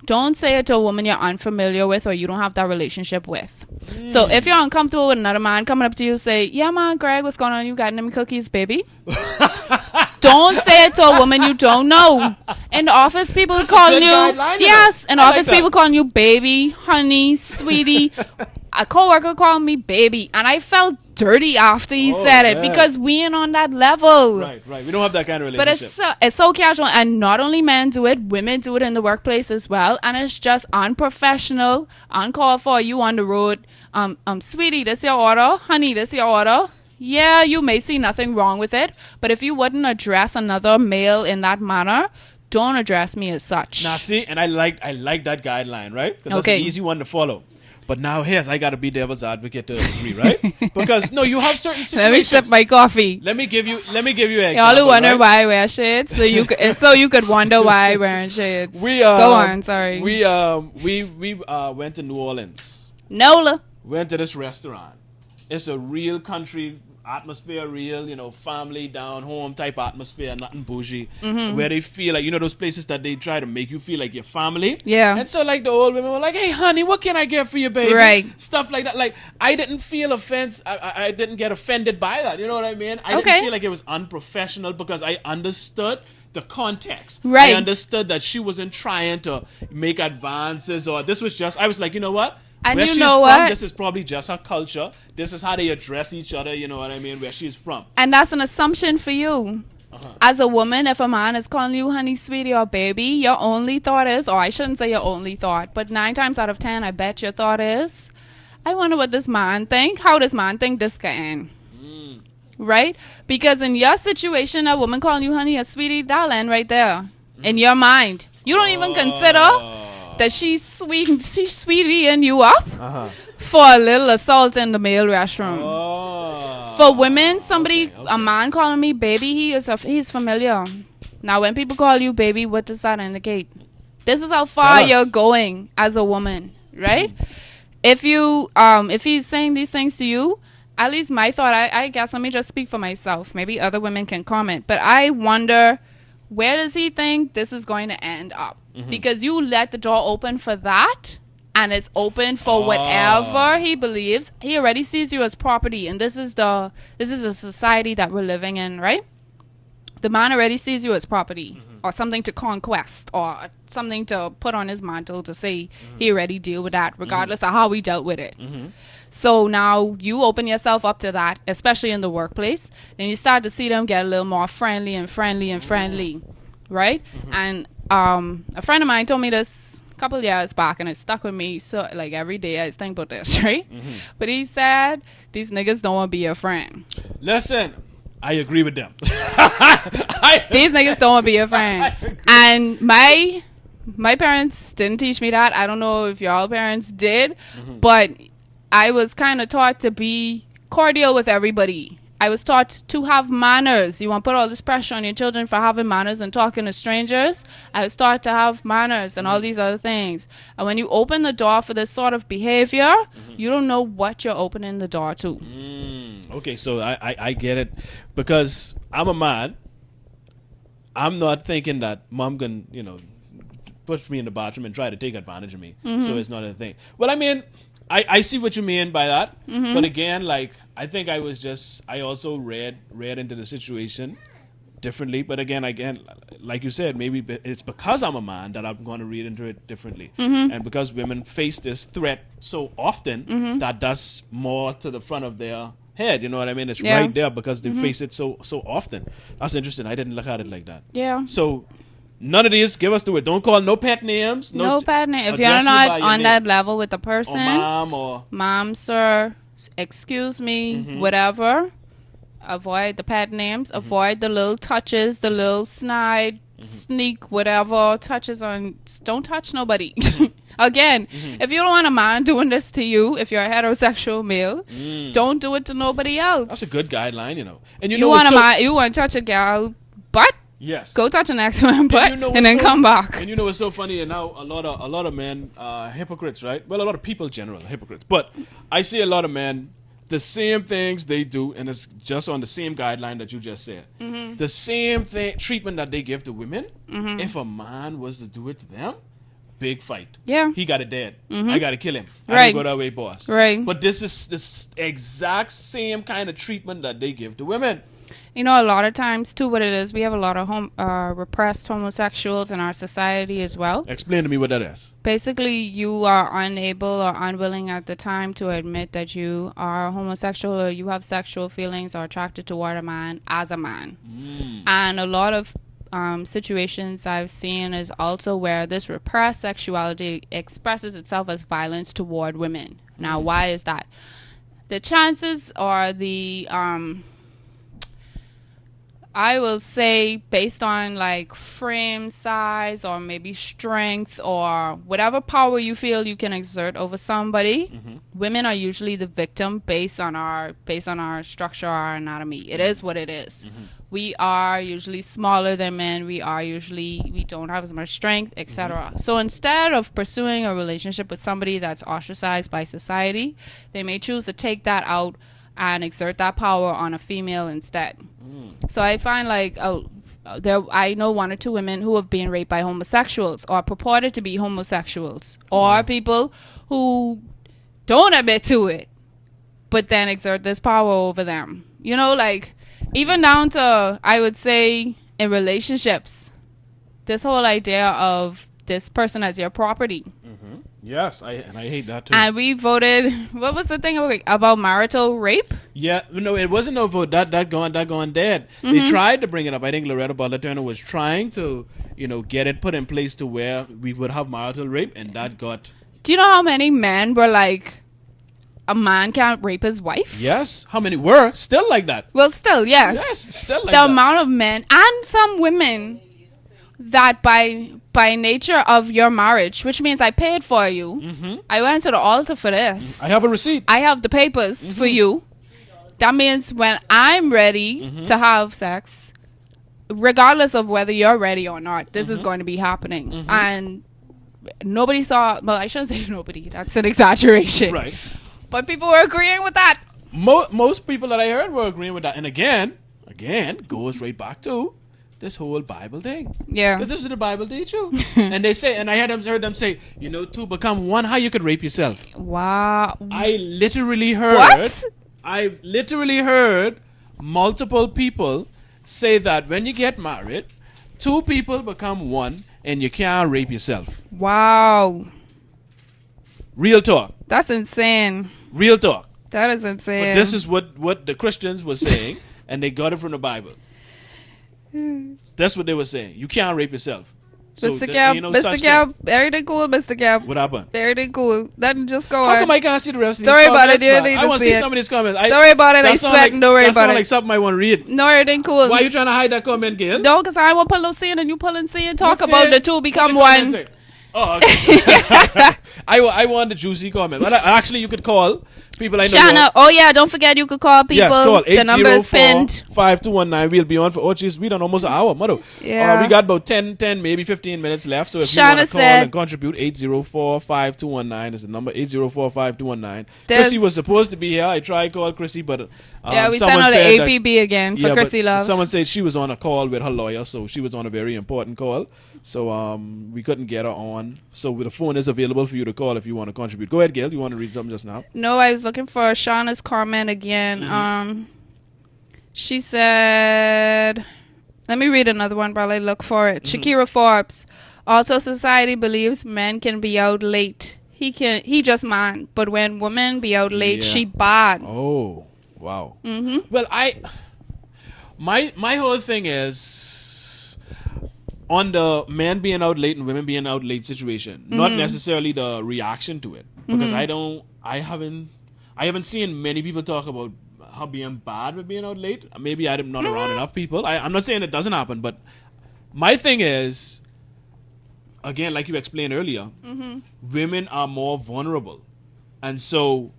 don't say it to a woman you're unfamiliar with or you don't have that relationship with. So if you're uncomfortable with another man coming up to you, say, yeah, man, Greg, what's going on? You got them cookies, baby? Don't say it to a woman you don't know. In the office, people are calling you. Yes, in the office, people calling you baby, honey, sweetie. A coworker called me baby, and I felt dirty after he said it because we ain't on that level. Right. We don't have that kind of relationship. But it's so casual, and not only men do it, women do it in the workplace as well, and it's just unprofessional, uncalled for. You on the road, sweetie, this your order, honey, this your order. Yeah, you may see nothing wrong with it, but if you wouldn't address another male in that manner, don't address me as such. Now, see, and I like that guideline, right? Because that's an easy one to follow. But now here's, I got to be devil's advocate to a degree, right? Because, no, you have certain situations. Let me sip my coffee. Let me give you an example. Y'all who wonder why I wear shades, so you could wonder why I'm wearing shades. Go on, sorry. We went to New Orleans. NOLA. Went to this restaurant. It's a real country atmosphere, real, family down home type atmosphere, nothing bougie, where they feel like, those places that they try to make you feel like your family. Yeah. And so, like, the old women were like, hey, honey, what can I get for you, baby? Right. Stuff like that. Like, I didn't feel offense. I didn't get offended by that. You know what I mean? I didn't feel like it was unprofessional because I understood the context. Right. I understood that she wasn't trying to make advances or this was just, I was like, you know what? And where you she's know from, what? this is probably just her culture. This is how they address each other, you know what I mean, where she's from. And that's an assumption for you. As a woman, if a man is calling you honey, sweetie, or baby, your only thought is, or I shouldn't say your only thought, but 9 times out of 10, I bet your thought is, I wonder what this man think. How this man think this can end. Right? Because in your situation, a woman calling you honey or sweetie, that'll end right there. In your mind. You don't even consider that she's sweetying you up for a little assault in the male restroom. For women, a man calling me baby, he's familiar. Now, when people call you baby, what does that indicate? This is how far you're going as a woman, right? If he's saying these things to you, at least my thought, I guess, let me just speak for myself. Maybe other women can comment, but I wonder, where does he think this is going to end up? Because you let the door open for that, and it's open for whatever he believes. He already sees you as property, and this is a society that we're living in, right? The man already sees you as property, or something to conquest, or something to put on his mantle to say he already deal with that, regardless of how we dealt with it. So now you open yourself up to that, especially in the workplace. Then you start to see them get a little more friendly, right? And a friend of mine told me this a couple of years back, and it stuck with me. So, like, every day I think about this, right? But he said, these niggas don't want to be your friend. Listen, I agree with them. These niggas don't want to be your friend. And my parents didn't teach me that. I don't know if y'all parents did, but I was kind of taught to be cordial with everybody. I was taught to have manners. You want to put all this pressure on your children for having manners and talking to strangers? I was taught to have manners and all these other things. And when you open the door for this sort of behavior, you don't know what you're opening the door to. Okay, so I get it. Because I'm a man, I'm not thinking that mom can, push me in the bathroom and try to take advantage of me. So it's not a thing. Well, I mean, I see what you mean by that. But again, like, I think I also read into the situation differently. But again, like you said, maybe it's because I'm a man that I'm going to read into it differently. And because women face this threat so often, that's more to the front of their head. You know what I mean? It's right there because they face it so often. That's interesting. I didn't look at it like that. Yeah. So none of these, give us to it. Don't call no pet names. No pet name. If you're not on that level with the person, or mom, sir, excuse me, whatever. Avoid the pet names. Avoid the little touches, the little snide, sneak, whatever touches on. Don't touch nobody. Again, if you don't want a man doing this to you, if you're a heterosexual male, don't do it to nobody else. That's a good guideline, And you want to touch a gal butt? Yes. Go touch an next one butt and then come back. And what's so funny? And now a lot of men are hypocrites, right? Well, a lot of people in general are hypocrites. But I see a lot of men, the same things they do, and it's just on the same guideline that you just said. The same treatment that they give to women, if a man was to do it to them, big fight. Yeah. He got it dead. Mhm. I got to kill him. I Right. don't go that way, boss. Right. But this is this exact same kind of treatment that they give to women. You know, a lot of times too, what it is, we have a lot of repressed homosexuals in our society as well. Explain to me what that is. Basically, you are unable or unwilling at the time to admit that you are homosexual or you have sexual feelings or attracted toward a man as a man. And a lot of situations I've seen is also where this repressed sexuality expresses itself as violence toward women. Now, why is that? The chances are I will say based on like frame size or maybe strength or whatever power you feel you can exert over somebody, women are usually the victim based on our structure, our anatomy. It is what it is. We are usually smaller than men. We don't have as much strength, etc. So instead of pursuing a relationship with somebody that's ostracized by society, they may choose to take that out and exert that power on a female instead. So I find like I know one or two women who have been raped by homosexuals or purported to be homosexuals or people who don't admit to it but then exert this power over them. You know, like even down to, I would say, in relationships, this whole idea of this person as your property. Yes, I hate that too. And we voted, what was the thing about marital rape? Yeah, no, it wasn't no vote. That gone dead. They tried to bring it up. I think Loretta Butler Turner was trying to, get it put in place to where we would have marital rape, and that got. Do you know how many men were like, a man can't rape his wife? Yes. How many were still like that? Well, still, yes. Yes, still like the that. amount of men and some women that by nature of your marriage, which means I paid for you, I went to the altar for this. I have a receipt. I have the papers for you. That means when I'm ready to have sex, regardless of whether you're ready or not, this is going to be happening. And nobody saw, well, I shouldn't say nobody, that's an exaggeration. Right. But people were agreeing with that. Most people that I heard were agreeing with that. And again, goes right back to this whole Bible thing. Yeah. Because this is what the Bible teach you. And they say, and I heard them say, to become one, how you could rape yourself. Wow. I literally heard. What? I literally heard multiple people say that when you get married, two people become one and you can't rape yourself. Wow. Real talk. That's insane. Real talk. That is insane. But this is what the Christians were saying, and they got it from the Bible. That's what they were saying. You can't rape yourself. So Mr. Cap, everything cool, Mr. Cap. What happened? Everything cool. Then just go How on. come I can't see the rest of these Don't worry about comments, it. You man? need I to want to see see it. some of these comments. Don't worry about it. I sweat. Don't worry that about sound it. like something I want to read. No, everything cool. Why are you trying to hide that comment, Gail? No, because I won't pull no scene and you pulling scene. Talk What's about it? the two become What did the one. comment say? Oh, okay. I want the juicy comment. Well, actually, you could call people I know. Shanna, oh yeah, don't forget you could call people. Yes, call The number is pinned. 804-5219. We'll be on for, oh jeez, we done almost an hour, mother. Yeah. We got about 10, maybe 15 minutes left. So if you Shanna want to call said- and contribute, 804-5219 is the number, 804-5219. There's- Chrissy was supposed to be here. I tried to call Chrissy, but Yeah, we sent someone out said an that- APB again for but Chrissy Love. someone said she was on a call with her lawyer, so she was on a very important call. So we couldn't get her on. So the phone is available for you to call if you want to contribute. Go ahead, Gail. You want to read something just now? No, I was looking for Shauna's comment again. She said, let me read another one while I look for it. Shakira Forbes. Also, society believes men can be out late. He just man. But when women be out late, Yeah. she bad. Oh, wow. Well, my whole thing is on the men being out late and women being out late situation, not necessarily the reaction to it, because I haven't seen many people talk about how being bad with being out late. Maybe I'm not around enough people. I'm not saying it doesn't happen, but my thing is, again, like you explained earlier, women are more vulnerable, and so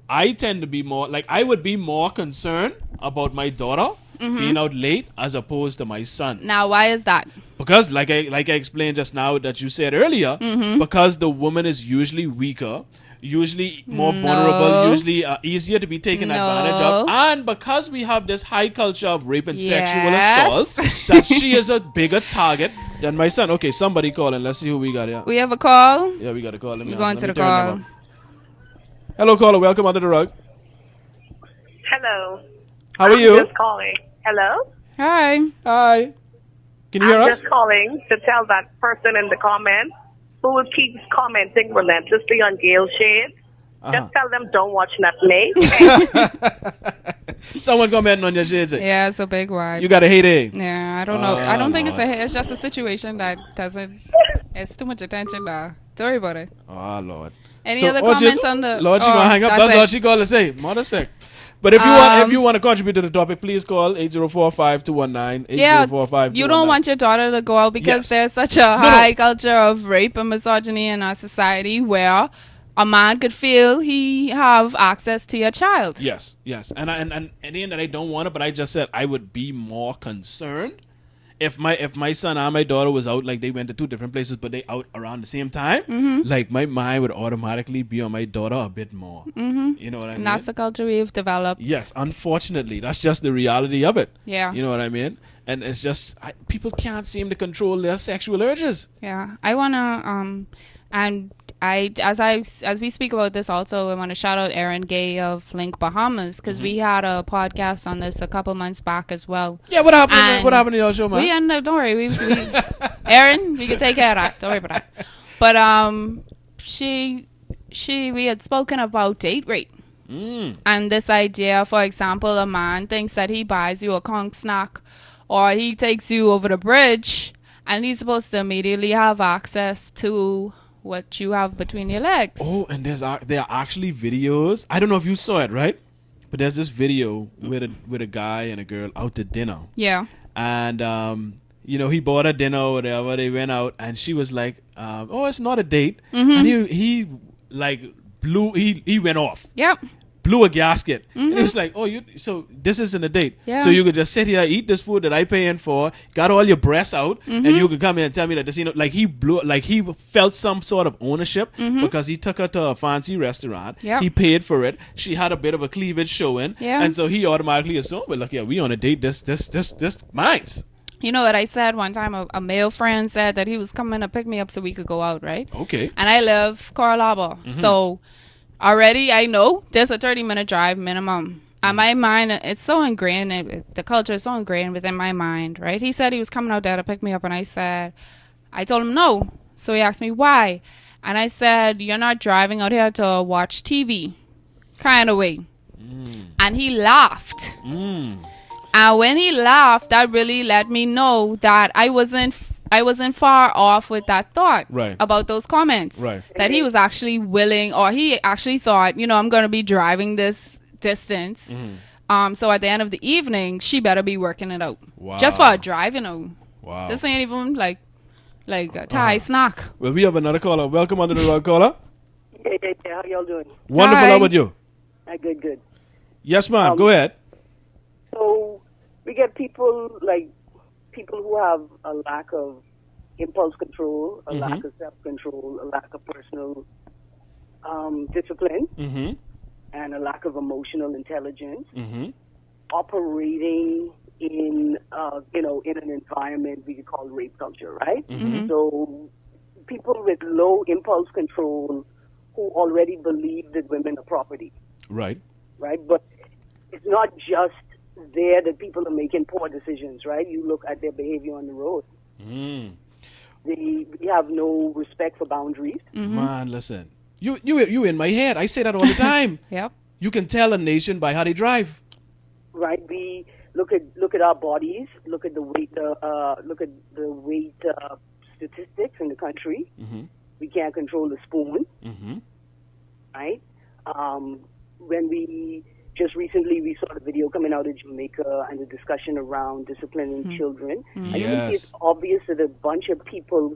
I tend to be more like, I would be more concerned about my daughter being out late as opposed to my son. Now, why is that? Because like I explained just now that you said earlier, because the woman is usually weaker, usually more No. vulnerable, usually easier to be taken advantage of. No. And because we have this high culture of rape and sexual Yes. assault, that she is a bigger target than my son. Okay, somebody calling. Let's see who we got here. We have a call. Yeah, we got a call. We're going to the call. Hello, caller. Welcome under the rug. Hello. How are I'm you? just calling. Hello? Hi. Hi. Can you hear I'm us? just calling to tell that person in the comments who keeps commenting relentlessly on Gail Shade. Just tell them don't watch nothing. Someone commenting on your shades. Yeah, it's a big one. You got a hate it. Yeah, I don't know. I don't think Lord. it's just a situation that doesn't. It's too much attention now. Don't worry about it. Oh, Lord. Any other comments on the? Lord, she gonna hang up. That's all she called to say. Mother sick. But if you want to contribute to the topic, please call 8045-219. Yeah, 8045-219. you don't want your daughter to go out because Yes. there's such a high culture of rape and misogyny in our society where a man could feel he have access to your child. Yes, yes. And at the end that I don't want it, but I just said I would be more concerned if my son and my daughter was out, like they went to two different places, but they out around the same time. Like my mind would automatically be on my daughter a bit more. You know what I mean? And that's the culture we've developed. Yes, unfortunately, that's just the reality of it. Yeah. You know what I mean? And it's just people can't seem to control their sexual urges. Yeah, I wanna and as we speak about this also, I want to shout out Aaron Gay of Link Bahamas because we had a podcast on this a couple months back as well. Yeah, what happened? And What happened to your show, man? We ended up, don't worry, we Aaron, we can take care of that. Don't worry about that. But we had spoken about date rape. And this idea, for example, a man thinks that he buys you a conch snack or he takes you over the bridge and he's supposed to immediately have access to what you have between your legs. Oh, and there are actually videos. I don't know if you saw it, right? But there's this video with a guy and a girl out to dinner. Yeah. And he bought her dinner or whatever. They went out, and she was like, "Oh, it's not a date." And he like he went off. Yep. Blew a gasket. And it was like, oh, so this isn't a date. Yeah. So you could just sit here, eat this food that I paying for, got all your breasts out, and you could come here and tell me that this, like he felt some sort of ownership because he took her to a fancy restaurant. Yep. He paid for it. She had a bit of a cleavage showing. Yeah. And so he automatically assumed, well, look, yeah, we on a date. This mine's. You know what I said one time? A male friend said that he was coming to pick me up so we could go out, right? Okay. And I live Coral Harbor. So already I know there's a 30-minute drive minimum. And my mind, it's so ingrained, the culture is so ingrained within my mind, right? He said he was coming out there to pick me up, and I told him no. So he asked me why. And I said, you're not driving out here to watch TV, kind of way. And he laughed. And when he laughed, that really let me know that I wasn't far off with that thought about those comments. Right. That he was actually willing, or he actually thought, I'm going to be driving this distance. So at the end of the evening, she better be working it out. Wow. Just for a drive, Wow. This ain't even like a Thai snack. Well, we have another caller. Welcome under the rug, caller. Yeah. How y'all doing? Wonderful. Hi. How about you? Good. Yes, ma'am. Go ahead. So we get people who have a lack of impulse control, a lack of self-control, a lack of personal discipline, and a lack of emotional intelligence, operating in an environment we could call rape culture, right? So people with low impulse control who already believe that women are property. Right. But it's not just there that people are making poor decisions, right? You look at their behavior on the road. They have no respect for boundaries. Man, listen. You in my head. I say that all the time. Yep. You can tell a nation by how they drive. Right? We look at our bodies, look at the weight statistics in the country. We can't control the spoon. Right? When we just recently we saw the video coming out of Jamaica and the discussion around disciplining children. I think it's obvious that a bunch of people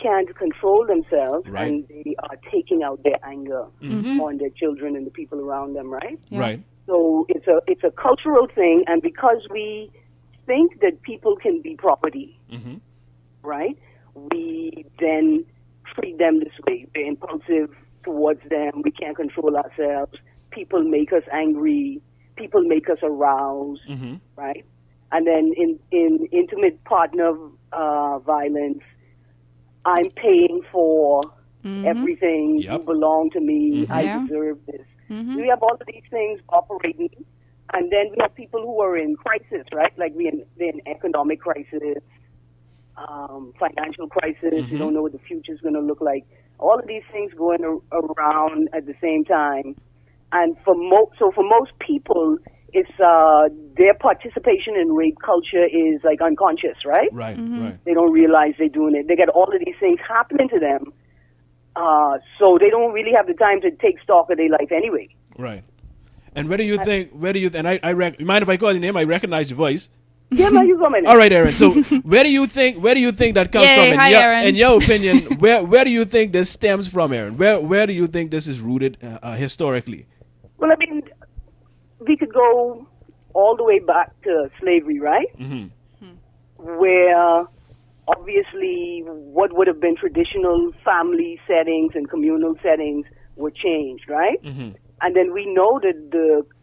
can't control themselves and they are taking out their anger on their children and the people around them, right? Yeah. Right. So it's a cultural thing, and because we think that people can be property, right? We then treat them this way. They're impulsive, towards them. We can't control ourselves. People make us angry. People make us aroused, right? And then in intimate partner violence, I'm paying for everything. You belong to me. I deserve this. We have all of these things operating. And then we have people who are in crisis, right? Like they're in economic crisis, financial crisis. You don't know what the future is going to look like. All of these things going around at the same time. And for most people, it's their participation in rape culture is like unconscious, right? Right, right. They don't realize they're doing it. They get all of these things happening to them, so they don't really have the time to take stock of their life anyway. Right. And where do you think? And you mind if I call your name? I recognize your voice. Yeah, man, you come in. All right, Aaron. So where do you think that comes from? Hi, Aaron. In your opinion, where do you think this stems from, Aaron? Where do you think this is rooted historically? Well, I mean, we could go all the way back to slavery, right? Where obviously what would have been traditional family settings and communal settings were changed, right? And then we know that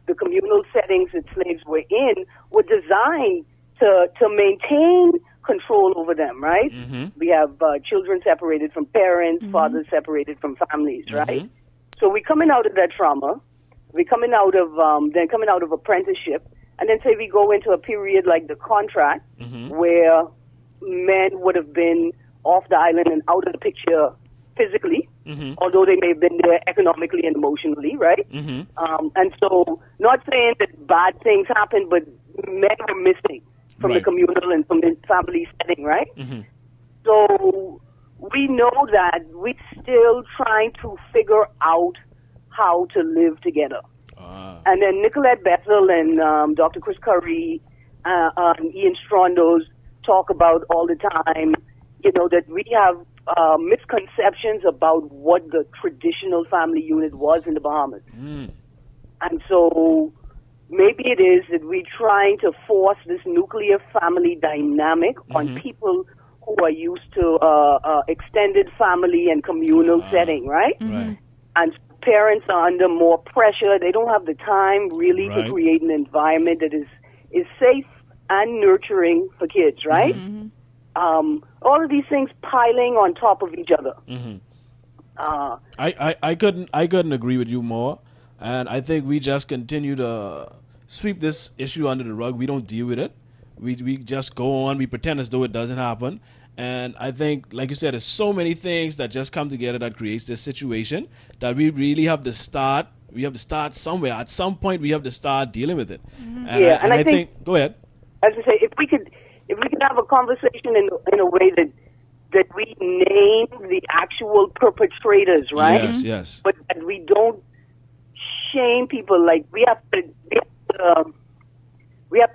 the communal settings that slaves were in were designed to maintain control over them, right? We have children separated from parents, fathers separated from families, right? So we're coming out of that trauma. We're coming out of apprenticeship, and then say we go into a period like the contract, where men would have been off the island and out of the picture physically, although they may have been there economically and emotionally, right? And so, not saying that bad things happen, but men are missing from the communal and from the family setting, right? So we know that we're still trying to figure out how to live together. And then Nicolette Bethel and Dr. Chris Curry and Ian Strondos talk about all the time, that we have misconceptions about what the traditional family unit was in the Bahamas. And so maybe it is that we're trying to force this nuclear family dynamic on people who are used to extended family and communal setting, right? And parents are under more pressure. They don't have the time really to create an environment that is safe and nurturing for kids, right? All of these things piling on top of each other. I couldn't agree with you more, and I think we just continue to sweep this issue under the rug. We don't deal with it. We just go on. We pretend as though it doesn't happen. And I think, like you said, there's so many things that just come together that creates this situation that we really have to start. We have to start somewhere. At some point, we have to start dealing with it. And I think, go ahead. As I say, if we could have a conversation in a way that we name the actual perpetrators, right? Yes, yes. But that we don't shame people. Like we have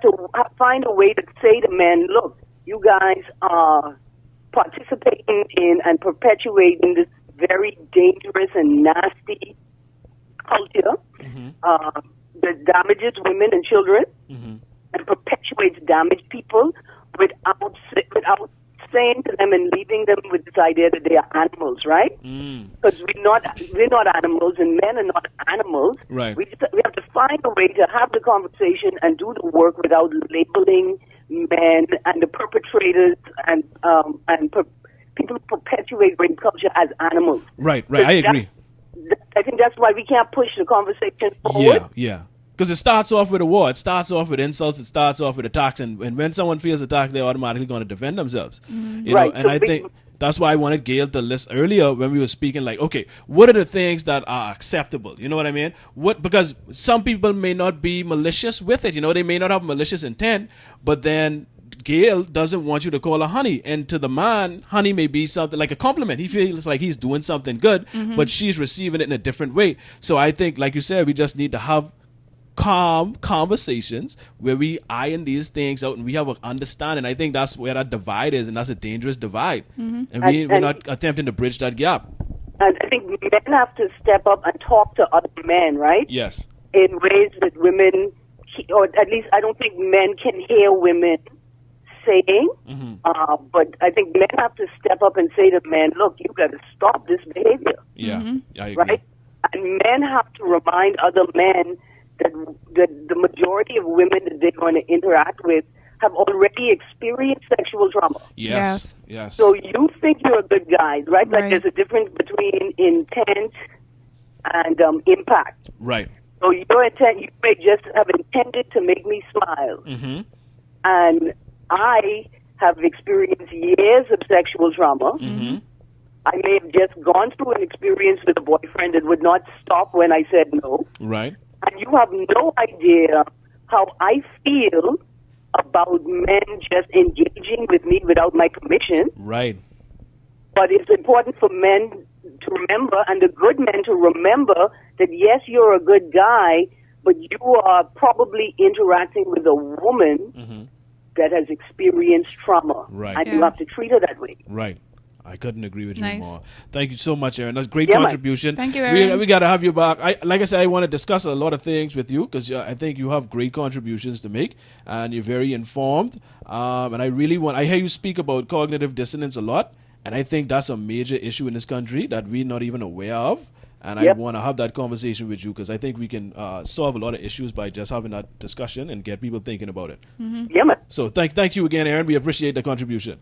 to find a way to say to men, look, you guys are participating in and perpetuating this very dangerous and nasty culture that damages women and children and perpetuates damaged people without saying to them and leaving them with this idea that they are animals, right? Because we're not animals, and men are not animals. Right. We have to find a way to have the conversation and do the work without labeling men and the perpetrators and people who perpetuate rape culture as animals. Right. I agree. I think that's why we can't push the conversation forward. Yeah. Because it starts off with a war. It starts off with insults. It starts off with attacks. And when someone feels attacked, they're automatically going to defend themselves. You know? And so I think that's why I wanted Gail to list earlier when we were speaking, like, okay, what are the things that are acceptable? You know what I mean? Because some people may not be malicious with it. They may not have malicious intent, but then Gail doesn't want you to call her honey. And to the man, honey may be something like a compliment. He feels like he's doing something good, but she's receiving it in a different way. So I think, like you said, we just need to have calm conversations where we iron these things out and we have an understanding. I think that's where that divide is, and that's a dangerous divide. And we're not attempting to bridge that gap. And I think men have to step up and talk to other men, right? Yes. In ways that women, or at least I don't think men can hear women saying, but I think men have to step up and say to men, look, you got to stop this behavior. Yeah, I agree. Right? And men have to remind other men that the majority of women that they're going to interact with have already experienced sexual trauma. Yes. So you think you're a good guy, right? Like Right. there's a difference between intent and impact. Right. So your intent, you may just have intended to make me smile. Mm-hmm. And I have experienced years of sexual trauma. Mm-hmm. I may have just gone through an experience with a boyfriend that would not stop when I said no. Right. And you have no idea how I feel about men just engaging with me without my permission. Right. But it's important for men to remember, and the good men to remember, that yes, you're a good guy, but you are probably interacting with a woman that has experienced trauma. Right. And you have to treat her that way. Right. I couldn't agree with you Nice. more. Thank you so much, Aaron. That's a great Yeah, man. contribution. Thank you, Aaron. We got to have you back. Like I said, I want to discuss a lot of things with you because I think you have great contributions to make and you're very informed. And I hear you speak about cognitive dissonance a lot. And I think that's a major issue in this country that we're not even aware of. And I want to have that conversation with you because I think we can solve a lot of issues by just having that discussion and get people thinking about it. Yeah, man. So thank you again, Aaron. We appreciate the contribution.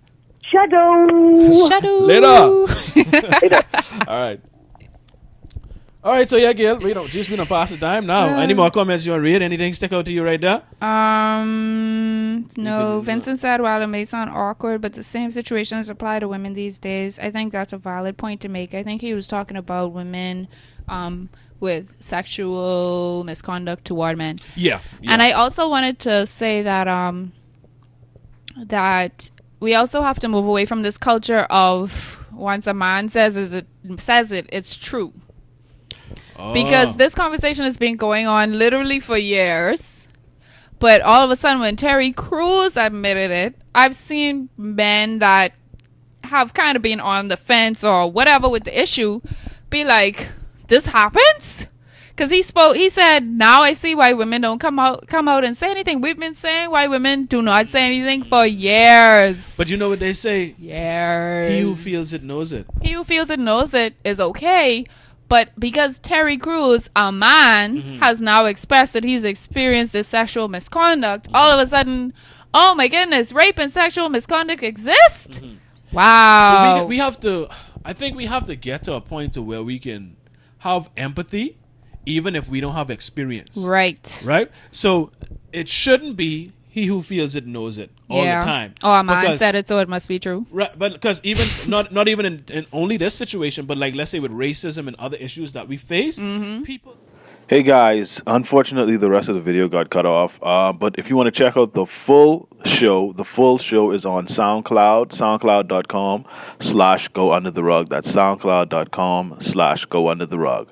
Shadow. Shadow. Later. All right. All right, so yeah, Gail, just been past the time now. Any more comments you want to read? Anything stick out to you right there? No. Vincent said, while it may sound awkward, but the same situations apply to women these days. I think that's a valid point to make. I think he was talking about women with sexual misconduct toward men. Yeah. And I also wanted to say that that we also have to move away from this culture of once a man says it, it's true. Because this conversation has been going on literally for years. But all of a sudden, when Terry Crews admitted it, I've seen men that have kind of been on the fence or whatever with the issue be like, this happens? Because he said, now I see why women don't come out and say anything. We've been saying why women do not say anything for years. But you know what they say? Years. He who feels it knows it. He who feels it knows it is okay. But because Terry Crews, a man, has now expressed that he's experienced this sexual misconduct, all of a sudden, oh my goodness, rape and sexual misconduct exist? Wow. I think we have to get to a point to where we can have empathy even if we don't have experience. Right. Right? So it shouldn't be he who feels it knows it all the time. Oh, a man said it, so it must be true. Right, but because even not even in only this situation, but like let's say with racism and other issues that we face, people. Hey guys, unfortunately the rest of the video got cut off. But if you want to check out the full show is on SoundCloud, soundcloud.com/go under the rug. That's soundcloud.com/go under the rug.